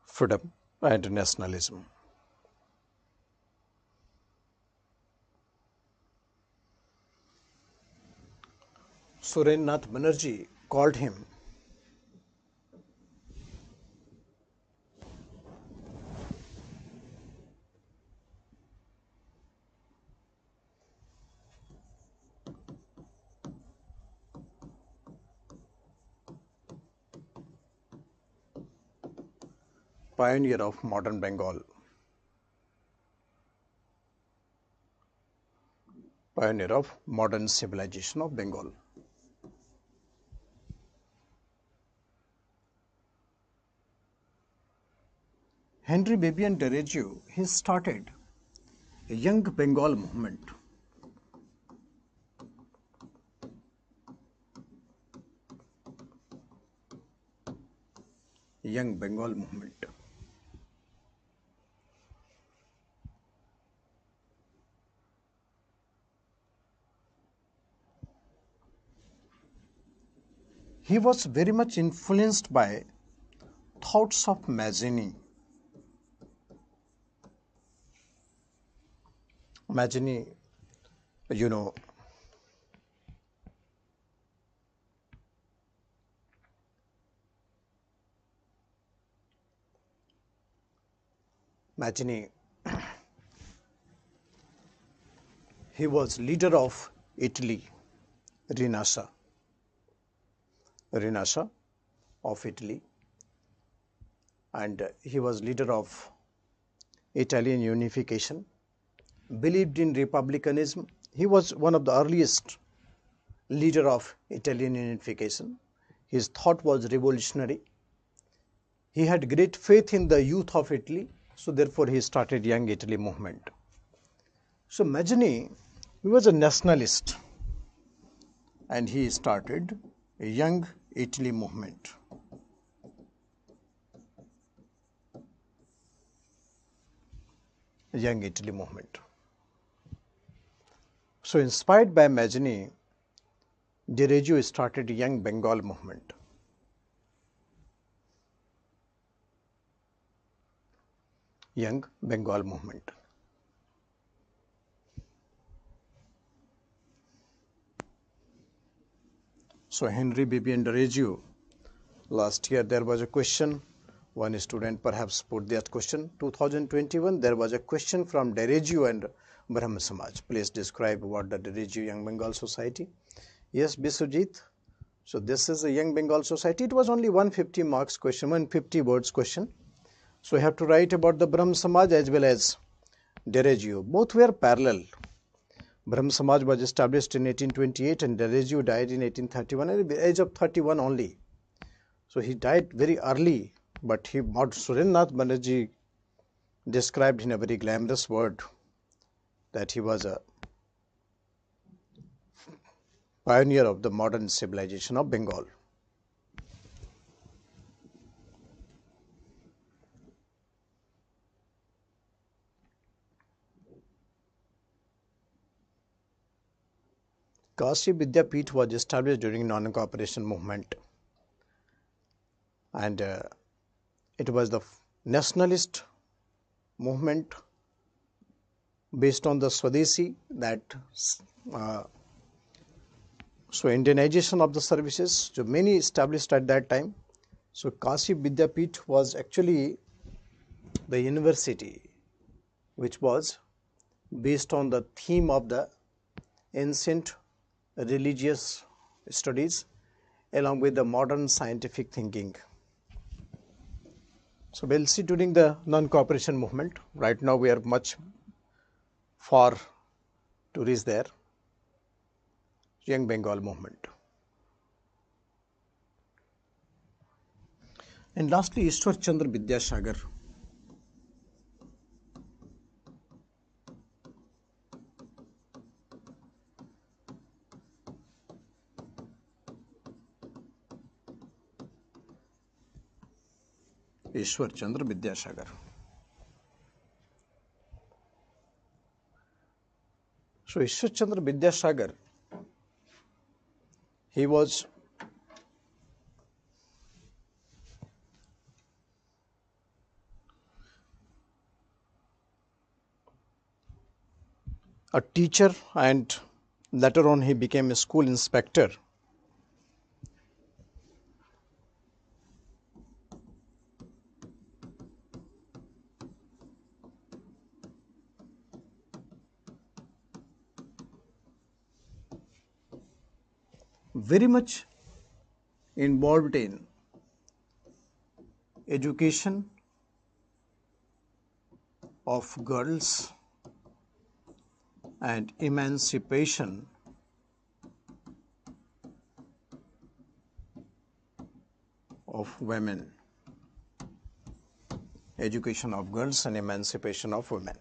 Freedom and nationalism. Surendranath Banerjee called him pioneer of modern Bengal. Pioneer of modern civilization of Bengal. Henry Bibian Dereju, he started a Young Bengal movement. Young Bengal movement. He was very much influenced by thoughts of Mazzini. Mazzini, you know, Mazzini, he was leader of Italy, Rinascia of Italy, and he was leader of Italian unification, believed in republicanism. He was one of the earliest leader of Italian unification. His thought was revolutionary. He had great faith in the youth of Italy, so therefore he started Young Italy movement. So Mazzini, he was a nationalist and he started a Young Italy movement. Young Italy movement. So inspired by Mazzini, Dereju started Young Bengal movement. Young Bengal movement. So Henry Bibian Dereju, last year there was a question, one student perhaps put that question. 2021 there was a question from Dereju and Brahma Samaj. Please describe what the Dereju Young Bengal Society. Yes, Biswajit. So this is a Young Bengal Society. It was only 150 marks question, 150 words question. So you have to write about the Brahma Samaj as well as Dereju. Both were parallel. Brahma Samaj was established in 1828 and Dereju died in 1831 at the age of 31 only. So he died very early, but Surendranath Banerjee described in a very glamorous word that he was a pioneer of the modern civilization of Bengal. Kashi Vidyapeeth was established during non-cooperation movement, and it was the nationalist movement based on the Swadeshi, that so Indianization of the services. So many established at that time. So Kashi Vidyapeeth was actually the university which was based on the theme of the ancient religious studies along with the modern scientific thinking. So we'll see during the non-cooperation movement. Right now we are much far to reach there. Young Bengal movement. And lastly, Ishwar Chandra Vidyasagar. Ishwar Chandra Vidyasagar. So Ishwar Chandra Vidyasagar, he was a teacher and later on he became a school inspector. Very much involved in education of girls and emancipation of women. Education of girls and emancipation of women.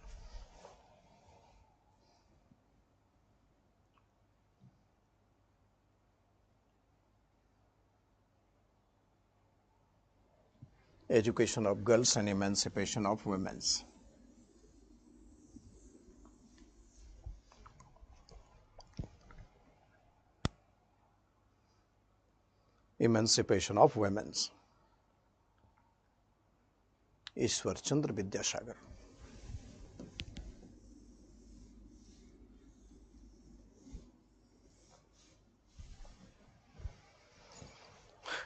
Education of girls and emancipation of women. Emancipation of women. Ishwar Chandra Vidyasagar.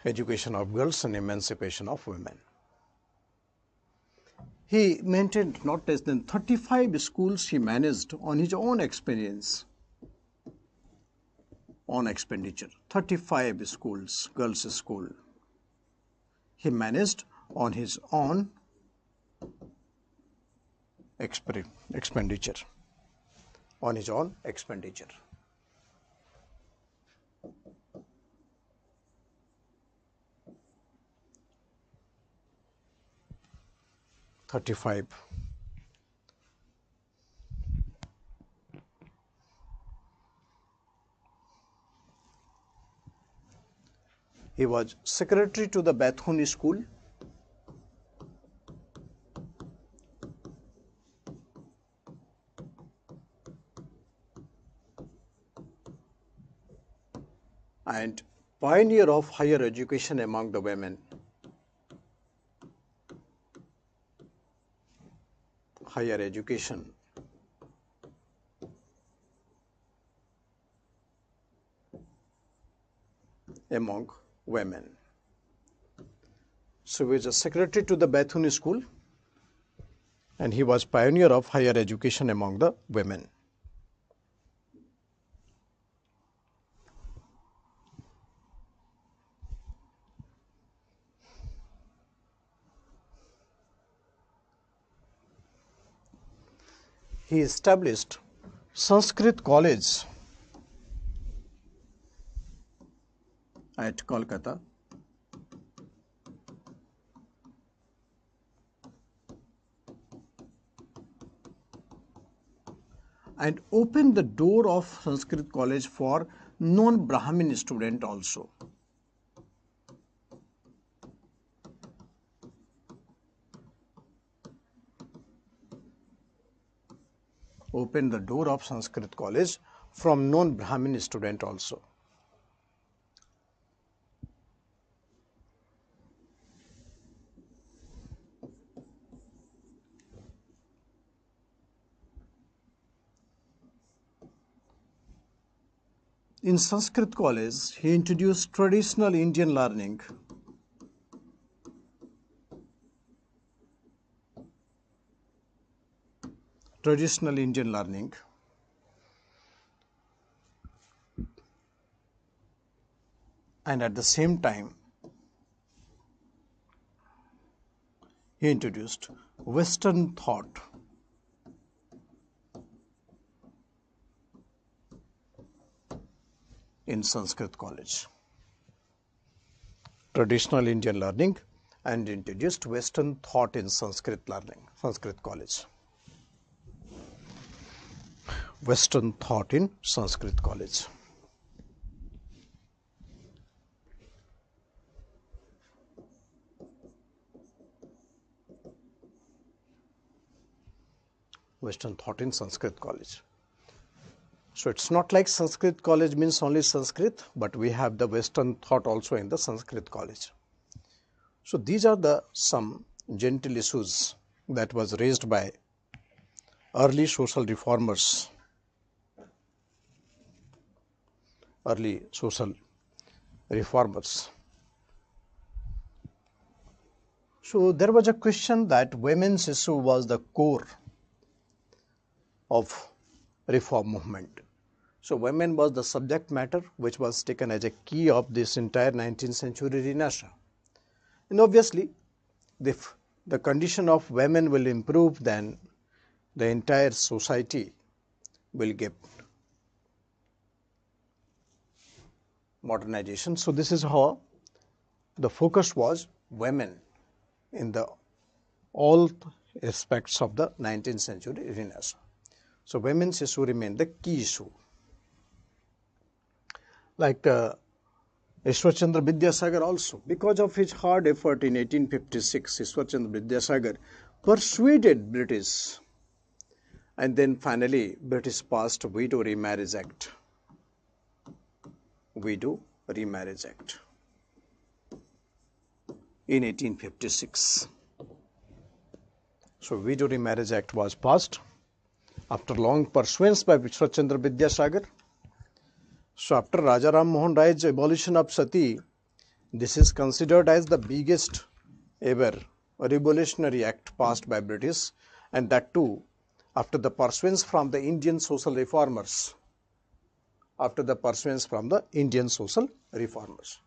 Education of girls and emancipation of women. He maintained not less than 35 schools he managed on his own experience, on expenditure. 35 schools, girls' school. He managed on his own expenditure. On his own expenditure. He was secretary to the Bethune School. And pioneer of higher education among the women. Higher education among women. So he was a secretary to the Bethune School, and he was pioneer of higher education among the women. He established Sanskrit College at Kolkata. And opened the door of Sanskrit College for non-Brahmin student also. Opened the door of Sanskrit College from non-Brahmin student also. In Sanskrit College, he introduced traditional Indian learning. Traditional Indian learning. And at the same time, he introduced Western thought. In Sanskrit College. Traditional Indian learning and introduced Western thought in Sanskrit learning, Sanskrit College. Western thought in Sanskrit College. Western thought in Sanskrit College. So it's not like Sanskrit College means only Sanskrit, but we have the Western thought also in the Sanskrit College. So these are the some gentle issues that was raised by early social reformers. Early social reformers. So there was a question that women's issue was the core of reform movement. So women was the subject matter which was taken as a key of this entire 19th century renaissance. And obviously, if the condition of women will improve, then the entire society will get modernization. So this is how the focus was women in the all aspects of the 19th century Renaissance. So women's issue remained the key issue. Like Ishwar Chandra Vidyasagar also, because of his hard effort in 1856, Ishwar Chandra Vidyasagar persuaded British, and then finally British passed Widow Remarriage Act. Widow Remarriage Act in 1856. So Widow Remarriage Act was passed after long pursuance by Ishwar Chandra Vidyasagar. So after Raja Ram Mohan Rai's abolition of sati, this is considered as the biggest ever revolutionary act passed by British, and that too after the pursuance from the Indian social reformers. After the pursuance from the Indian social reformers.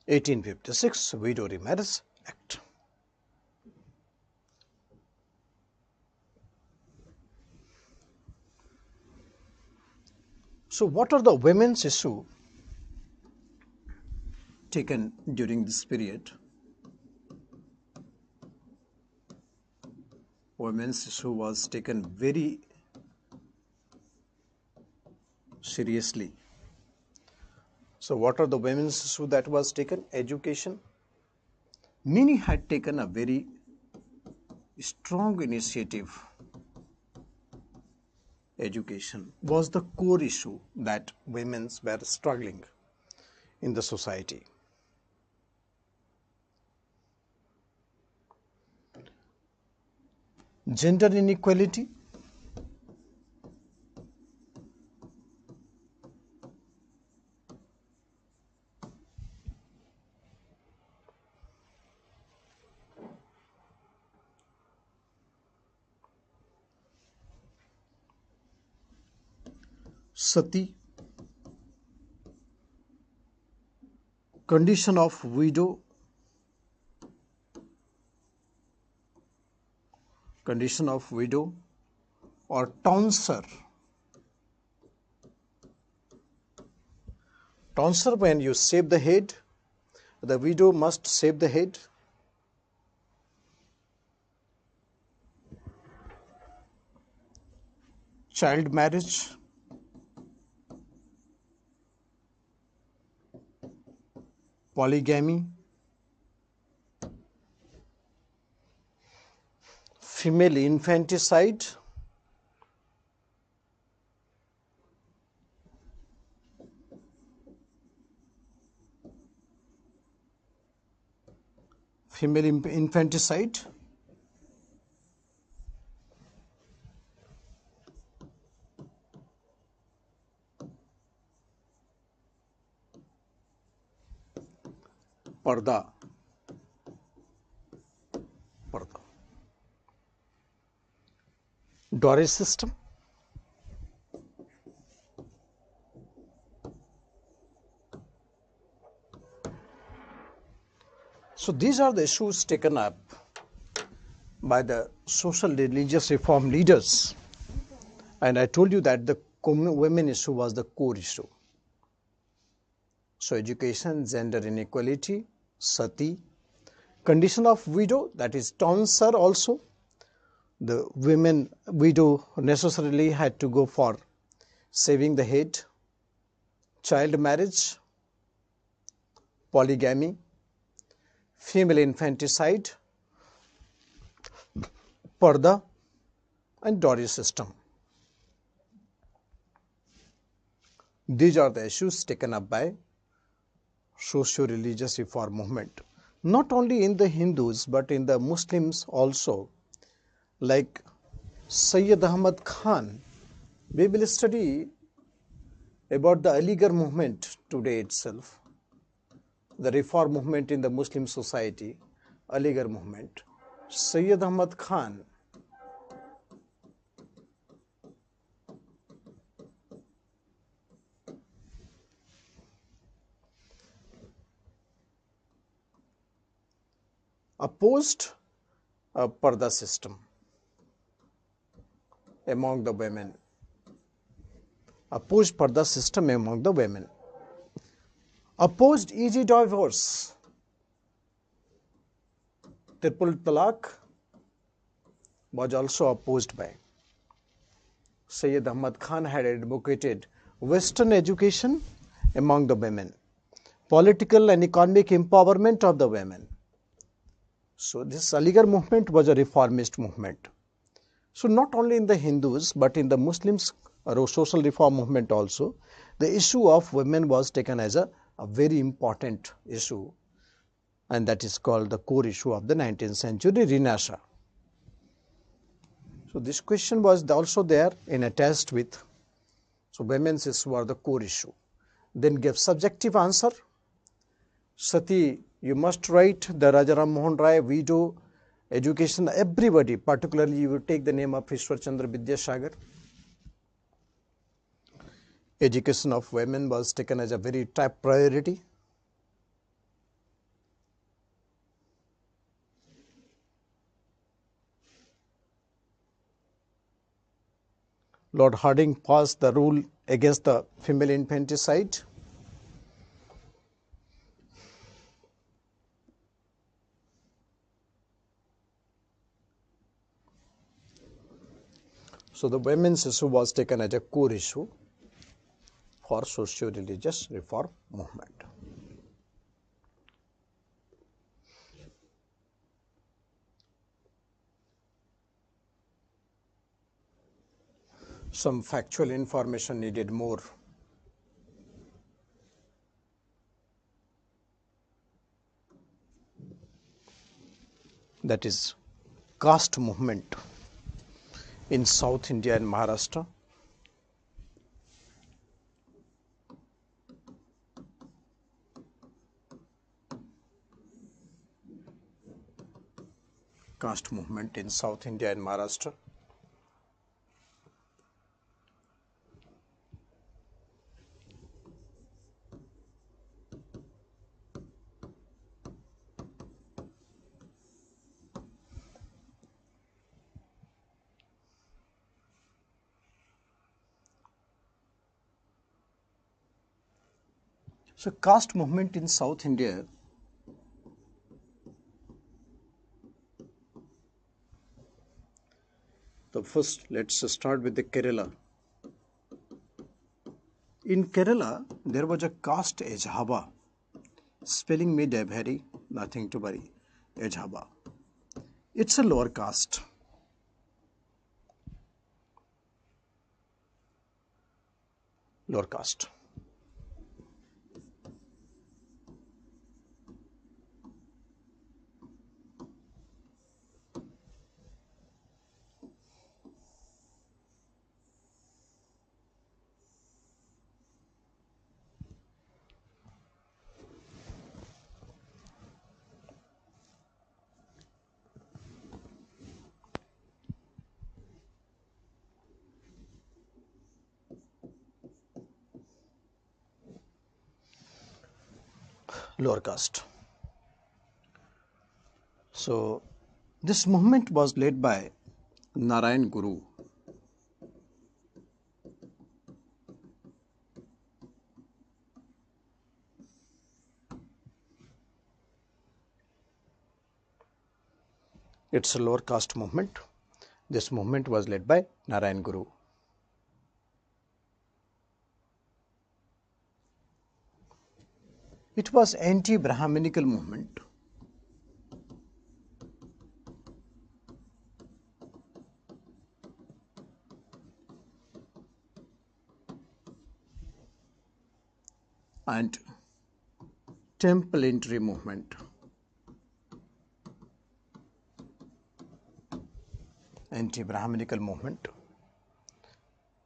(1856) Widow Remarriage Act. So what are the women's issue taken during this period? Women's issue was taken very seriously. So what are the women's issue that was taken? Education. Many had taken a very strong initiative. Education was the core issue that women were struggling in the society. Gender inequality. Sati. Condition of widow. Condition of widow or tonsure. Tonsure, when you shave the head, the widow must shave the head. Child marriage. Polygamy. Female infanticide. Female infanticide. Parda. Parda. Dowry system. So these are the issues taken up by the social religious reform leaders, and I told you that the women issue was the core issue. So education, gender inequality, sati, condition of widow, that is tonsure also. The women widow necessarily had to go for shaving the head, child marriage, polygamy, female infanticide, parda, and dowry system. These are the issues taken up by socio-religious reform movement, not only in the Hindus but in the Muslims also. Like Sayyid Ahmad Khan, we will study about the Aligarh movement today itself, the reform movement in the Muslim society, Aligarh movement. Sayyid Ahmad Khan opposed Parda system among the women. Opposed Parda system among the women. Opposed easy divorce. Triple talaq was also opposed by. Sayyid Ahmad Khan had advocated Western education among the women, political and economic empowerment of the women. So this Aligarh movement was a reformist movement. So not only in the Hindus but in the Muslims social reform movement also, the issue of women was taken as a very important issue, and that is called the core issue of the 19th century Renaissance. So this question was also there in attached with, so women's issue were the core issue. Then gave subjective answer. Sati, you must write the Rajaram Mohan Rai widow education. Everybody, particularly you will take the name of Ishwar Chandra Vidyasagar. Education of women was taken as a very top priority. Lord Hardinge passed the rule against the female infanticide. So the women's issue was taken as a core issue for socio-religious reform movement. Some factual information needed more. That is caste movement in South India and Maharashtra. Caste movement in South India and Maharashtra. So caste movement in South India, the first, let's start with the Kerala. In Kerala, there was a caste Ejhaba. Spelling made a very, nothing to worry, Ejhaba. It's a lower caste. Lower caste. Lower caste. So this movement was led by Narayan Guru. It's a lower caste movement. This movement was led by Narayan Guru. It was anti-Brahminical movement. And temple entry movement. Anti-Brahminical movement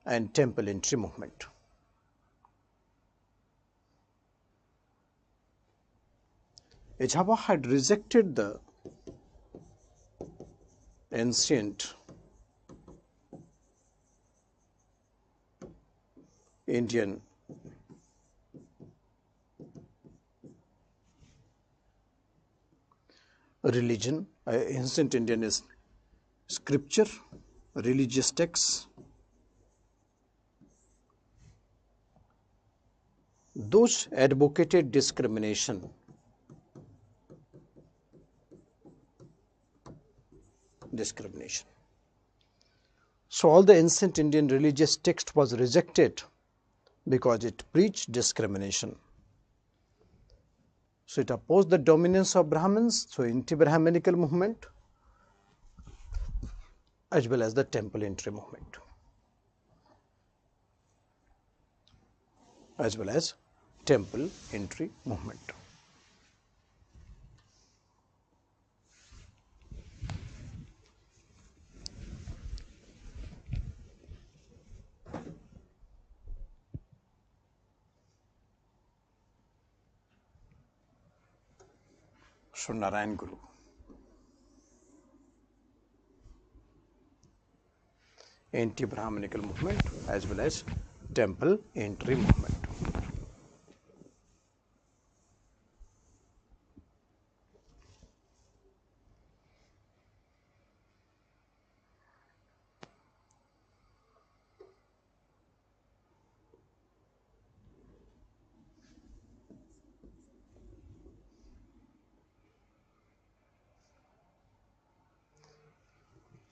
and temple entry movement. Ejhaba had rejected the ancient Indian religion, ancient Indian is scripture, religious texts, those advocated discrimination. So all the ancient Indian religious text was rejected because it preached discrimination. So it opposed the dominance of Brahmins, so anti-Brahminical movement, as well as the temple entry movement. So Narayan Guru, anti-Brahminical movement as well as temple entry movement.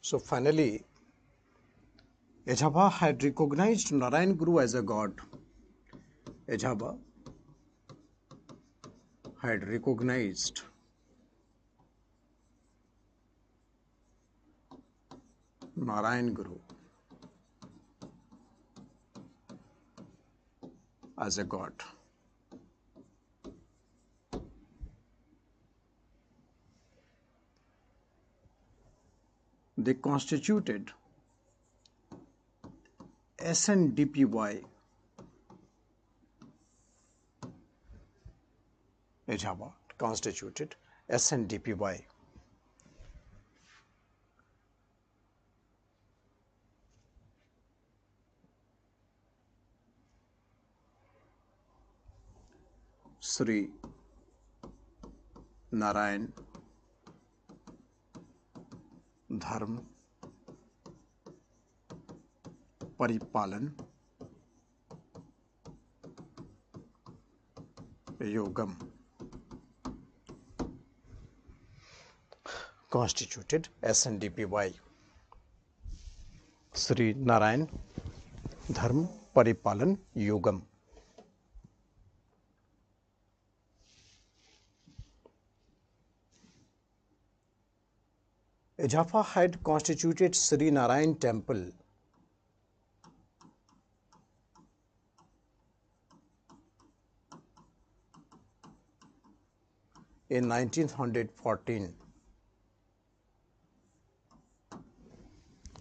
So finally, Ejaba had recognized Narayan Guru as a god. Ejaba had recognized Narayan Guru as a god. They constituted SNDPY. Ejaba constituted SNDPY. Sri Narayan Dharm Paripalan Yogam constituted SNDPY. Sri Narayan Dharm Paripalan Yogam. Ejapha had constituted Sri Narayan temple in 1914.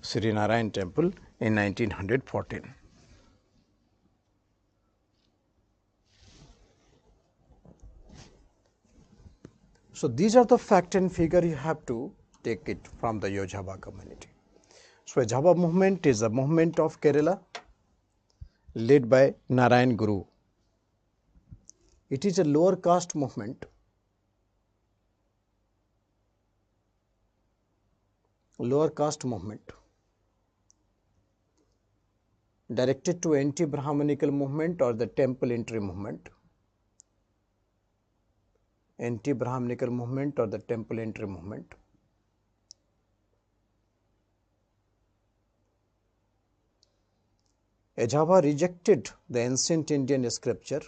Sri Narayan temple in 1914. So these are the fact and figure you have to take it from the Yojaba community. So Yojaba movement is a movement of Kerala led by Narayan Guru. It is a lower caste movement. Directed to anti-Brahminical movement or the temple entry movement. Anti-Brahminical movement or the temple entry movement. Ejaba rejected the ancient Indian scripture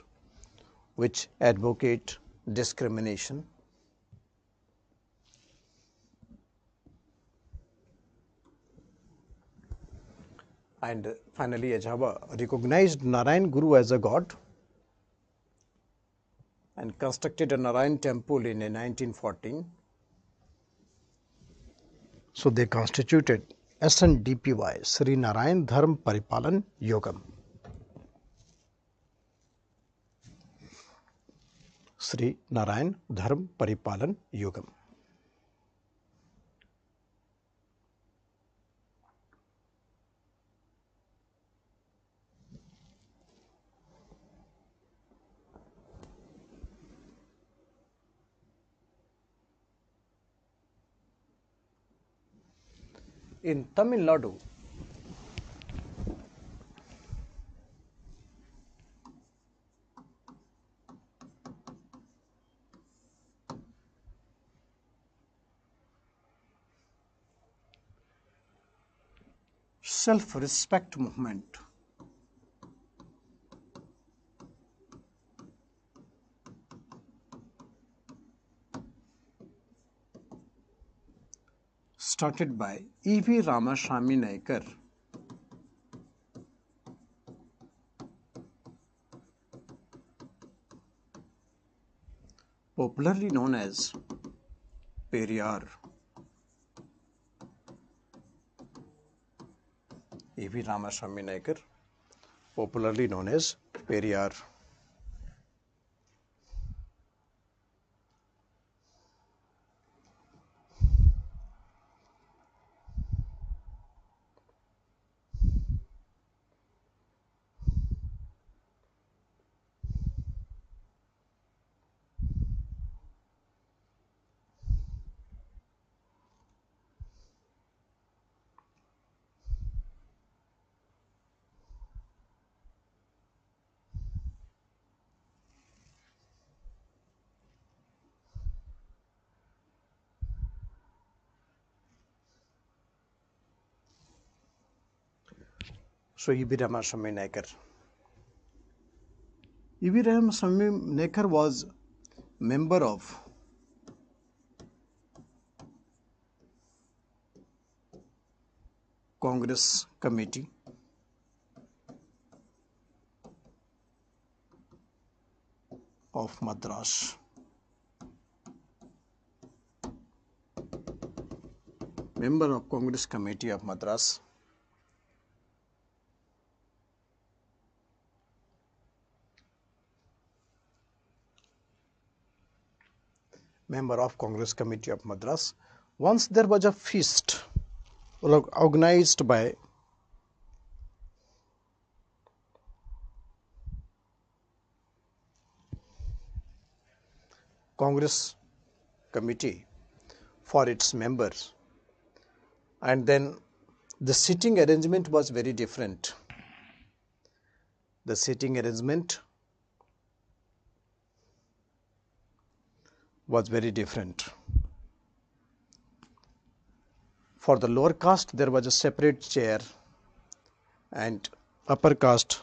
which advocate discrimination. And finally, Ejaba recognized Narayan Guru as a god and constructed a Narayan temple in 1914. So they constituted SNDPY, Sri Narayan Dharm Paripalan Yogam. Sri Narayan Dharm Paripalan Yogam. in Tamil Nadu. Self-respect movement. Started by E.V. Ramaswamy Naikar. Popularly known as Periyar. E.V. Ramaswamy Naikar, popularly known as Periyar. So E.V. Ramaswamy Naikar. E.V. Ramaswamy Naikar was member of Congress Committee of Madras. Member of Congress Committee of Madras. Member of Congress Committee of Madras. Once there was a feast organized by Congress Committee for its members, and then the seating arrangement was very different. The seating arrangement was very different. For the lower caste, there was a separate chair, and upper caste,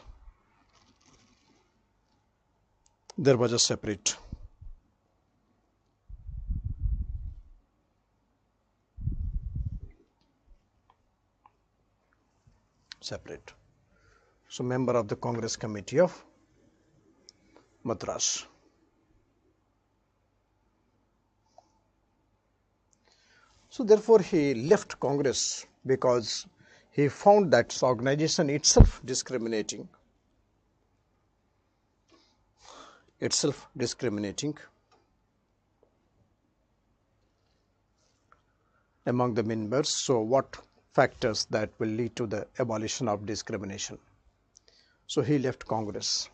there was a separate. So, member of the Congress Committee of Madras. So, therefore, he left Congress because he found that organization itself discriminating. Among the members. So, what factors that will lead to the abolition of discrimination? So, he left Congress.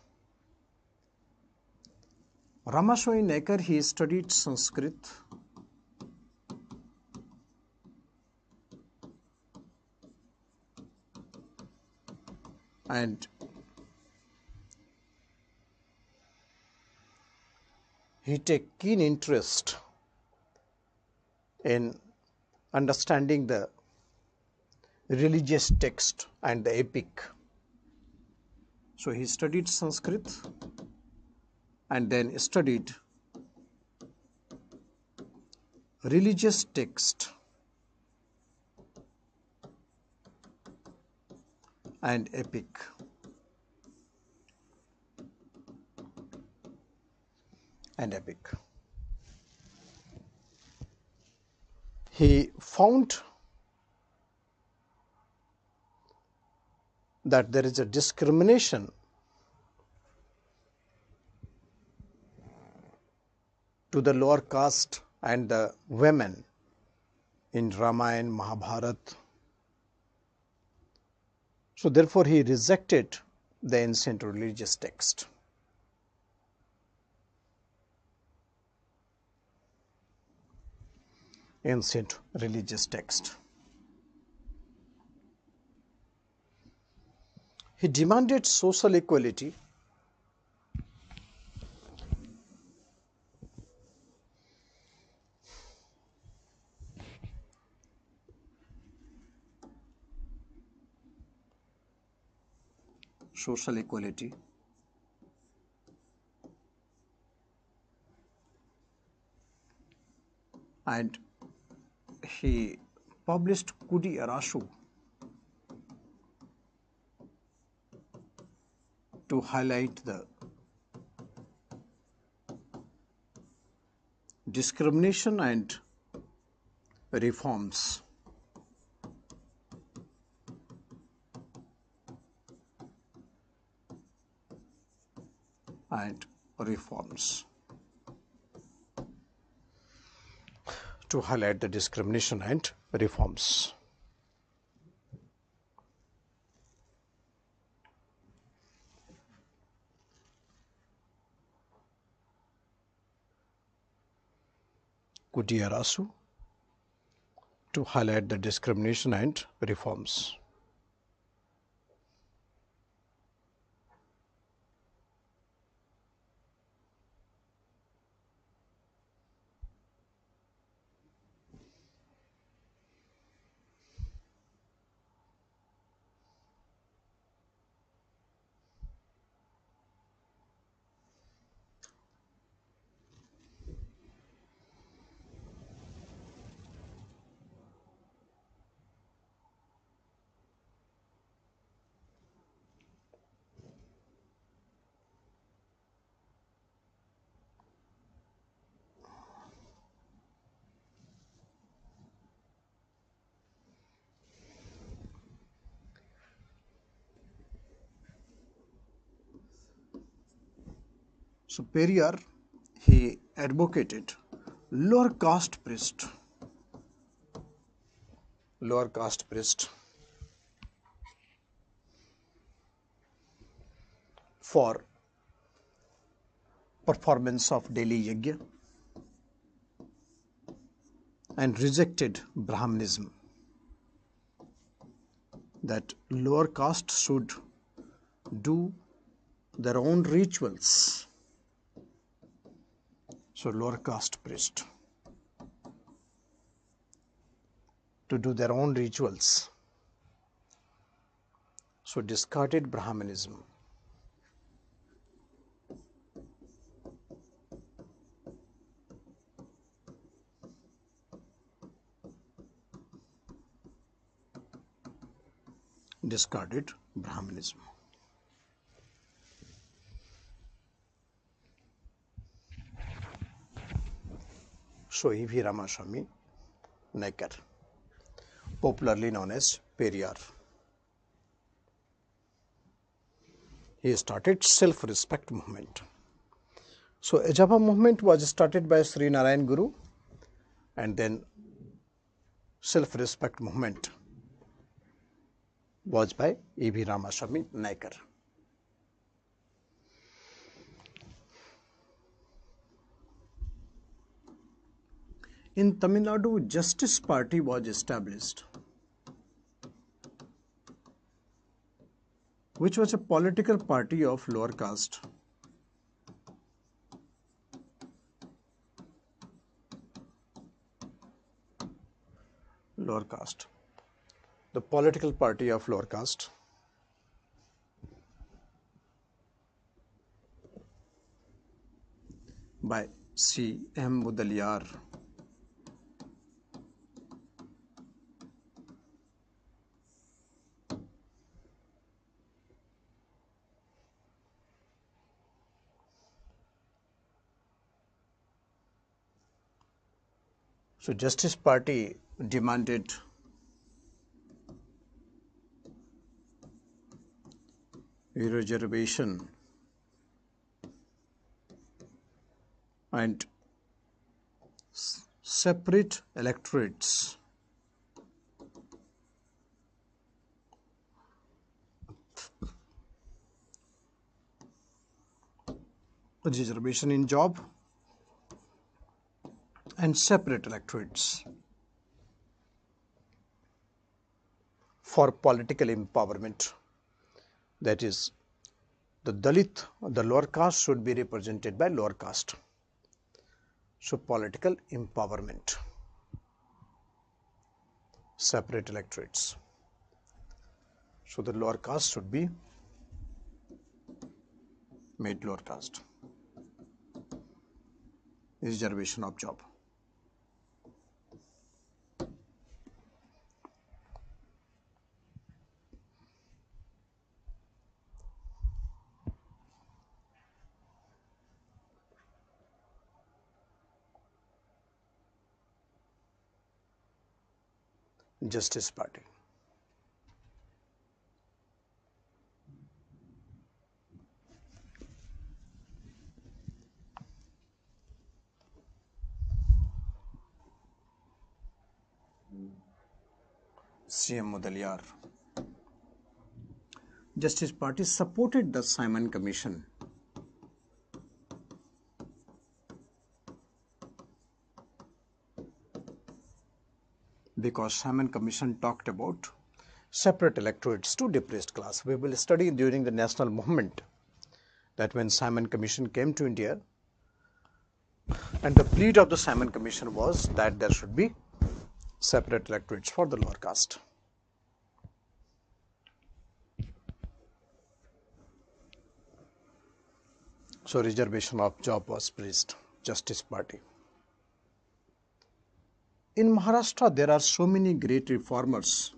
Ramaswamy Naikar, he studied Sanskrit and he took keen interest in understanding the religious text and the epic. So, he studied Sanskrit and then studied religious text and epic. He found that there is a discrimination to the lower caste and the women in Ramayana, Mahabharata. So, therefore, he rejected the ancient religious text. He demanded social equality and he published Kudi Arashu to highlight the discrimination and reforms. And reforms to highlight the discrimination and reforms. Kudi Arasu to highlight the discrimination and reforms. So Periyar, he advocated lower caste priest for performance of daily yajna and rejected Brahmanism, that lower caste should do their own rituals. So lower caste priest to do their own rituals. So discarded Brahmanism. Discarded Brahmanism. So E.V. Ramaswamy Naicker, popularly known as Periyar. He started self-respect movement. So Ajapa movement was started by Sri Narayan Guru, and then self-respect movement was by E.V. Ramaswamy Naicker. In Tamil Nadu, Justice Party was established, which was a political party of lower caste. The political party of lower caste. By C.M. Mudaliar. So Justice Party demanded reservation and separate electorates. Reservation in job and separate electorates for political empowerment. that is, the Dalit, the lower caste, should be represented by lower caste. So, political empowerment, separate electorates. So, the lower caste should be made lower caste. Reservation of job. Justice Party. CM Mudaliar. Justice Party supported the Simon Commission. Because Simon Commission talked about separate electorates to depressed class. We will study during the national movement that when Simon Commission came to India, and the plea of the Simon Commission was that there should be separate electorates for the lower caste. So reservation of job was praised. Justice Party. In Maharashtra, there are so many great reformers.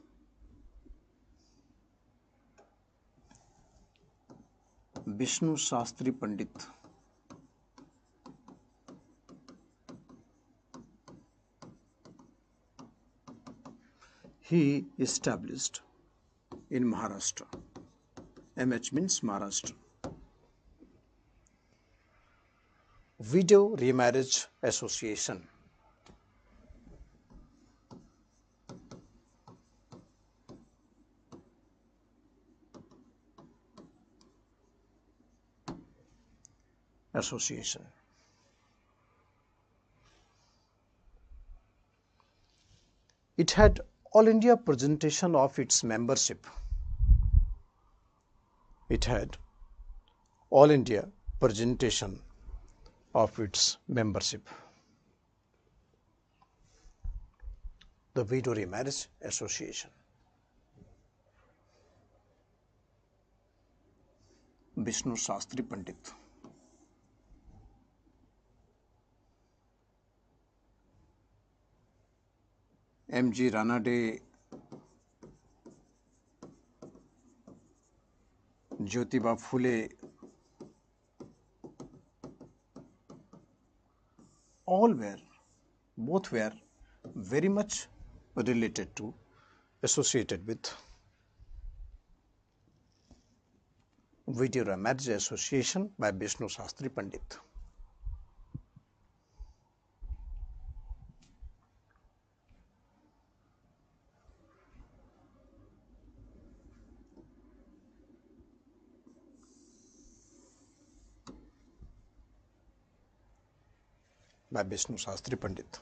Vishnu Shastri Pandit. He established in Maharashtra. MH means Maharashtra. Widow Remarriage Association. It had all India presentation of its membership. It had all India presentation of its membership. The Widow Remarriage Association. Vishnu Shastri Pandit. M.G. Ranade, Jyotiba Phule, both were very much related to, associated with Widow Remarriage Association by Vishnu Shastri Pandit. By Vishnu Shastri Pandit.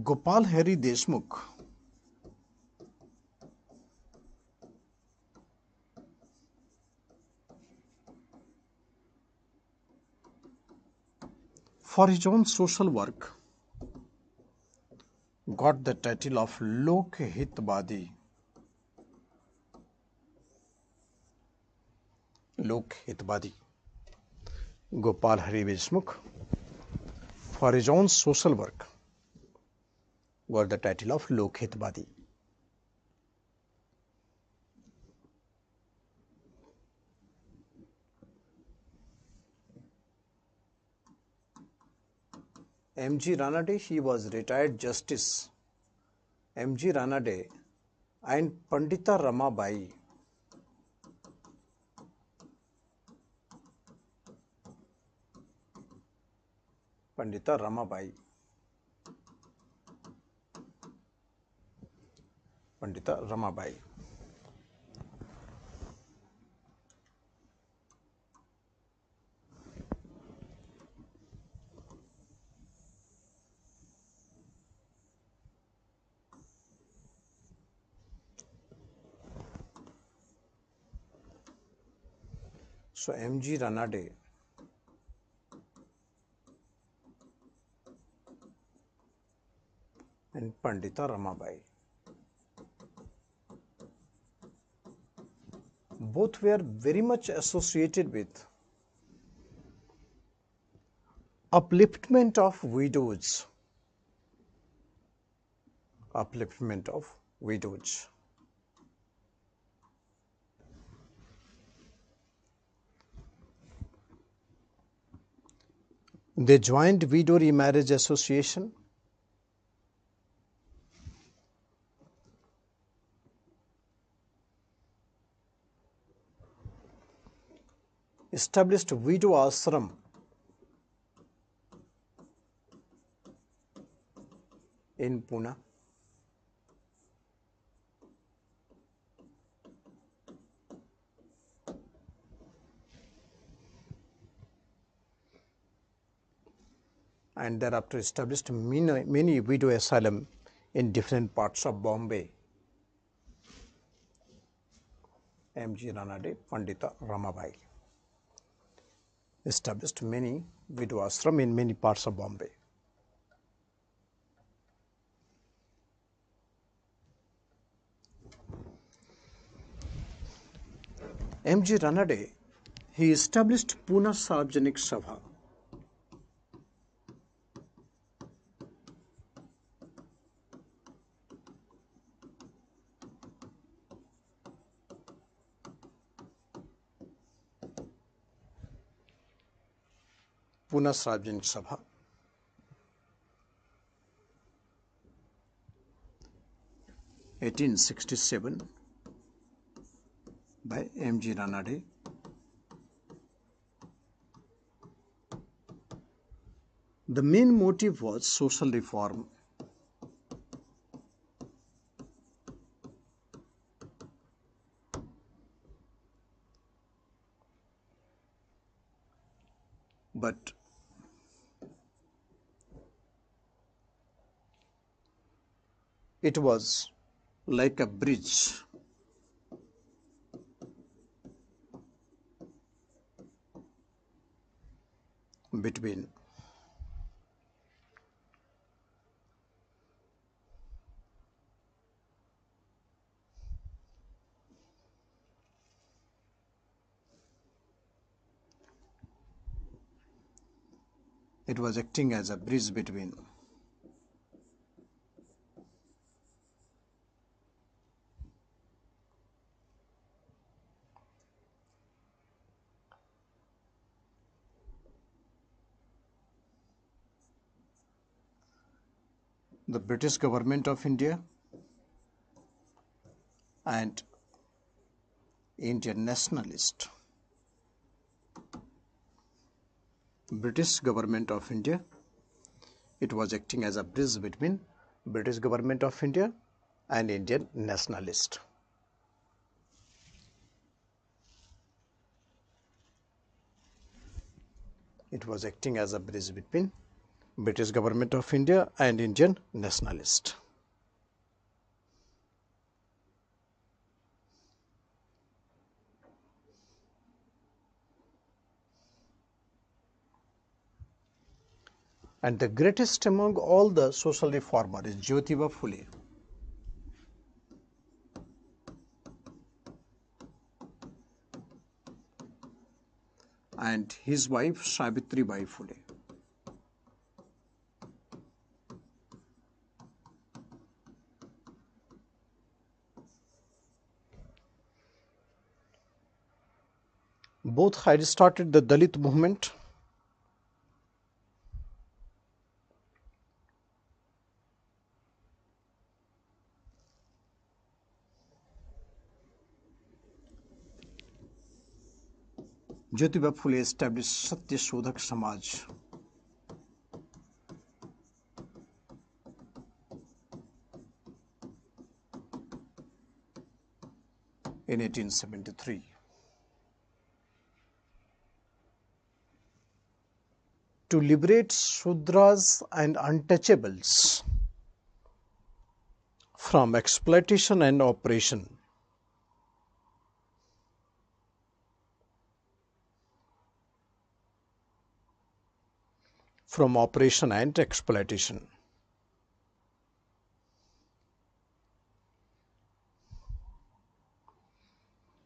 Gopal Hari Deshmukh. For his own social work, got the title of Lok Hitwadi. Lok Hitwadi. Gopal Hari Deshmukh, for his own social work, got the title of Lok Hitwadi. M.G. Ranade, he was retired justice. M.G. Ranade and Pandita Ramabai. Pandita Ramabai. Pandita Ramabai. So M.G. Ranade and Pandita Ramabai, both were very much associated with upliftment of widows. Upliftment of widows. They joined Widow Remarriage Association, established Widow Ashram in Pune, and thereafter established many widow asylum in different parts of Bombay. M.G. Ranade, Pandita Ramabai established many widow ashram in many parts of Bombay. M.G. Ranade, he established Pune Sarvajanik Sabha. Pune Sarvajanik Sabha, 1867 by M.G. Ranade. The main motive was social reform. But it was like a bridge between it was acting as a bridge between the British government of India and Indian nationalist. British government of India, it was acting as a bridge between British government of India and Indian nationalist. It was acting as a bridge between British government of India and Indian nationalist. And the greatest among all the social reformers is Jyotiba Phule. And his wife Savitri Bai Phule. Both had started the Dalit movement. Jyotiba Phule established Satya Sodhak Samaj. in 1873. To liberate Shudras and untouchables from exploitation and oppression. From oppression and exploitation.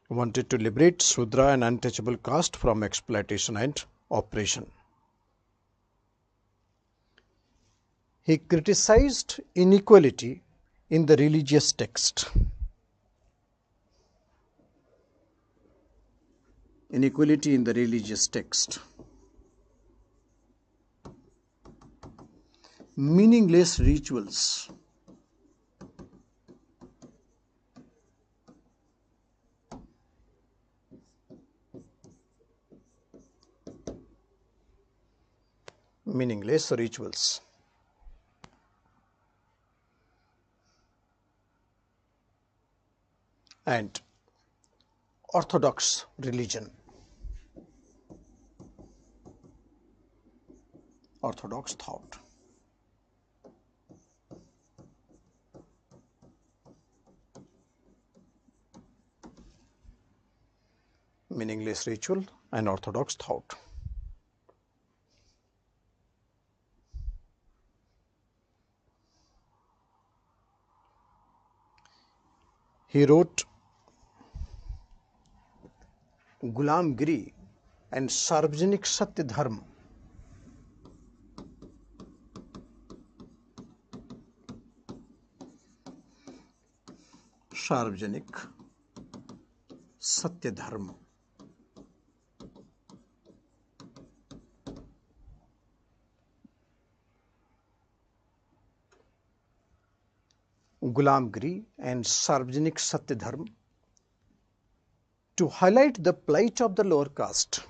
Wanted to liberate Shudra and untouchable caste from exploitation and oppression. He criticized inequality in the religious text. Inequality in the religious text. Meaningless rituals. Meaningless rituals. And orthodox religion. Orthodox thought. Meaningless ritual and orthodox thought. He wrote Gulamgiri and Sarvajanik Satya Dharma. Sarvajanik Satya Dharma. Gulamgiri and Sarvajanik Satya Dharma to highlight the plight of the lower caste.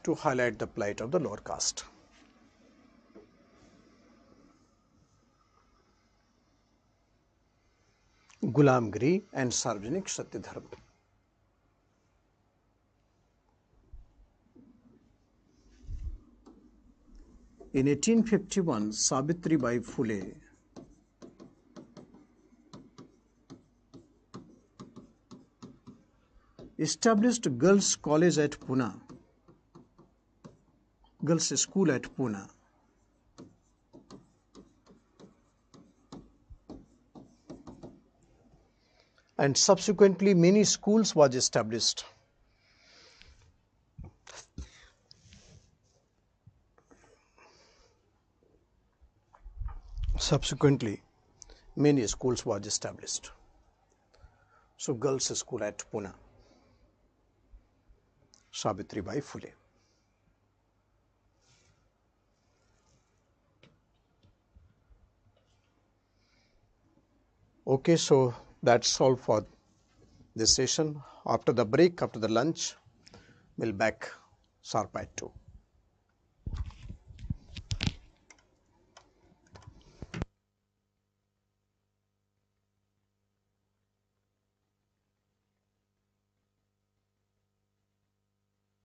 To highlight the plight of the lower caste. Gulamgiri and Sarvajanik Satya Dharma. In 1851, Savitribai Phule established Girls' College at Pune, Girls' School at Pune. And subsequently many schools was established. Subsequently many schools was established. So Girls' School at Pune, Savitribai Phule. Okay, so that's all for this session. After the break, after the lunch, we'll back sharp at 2.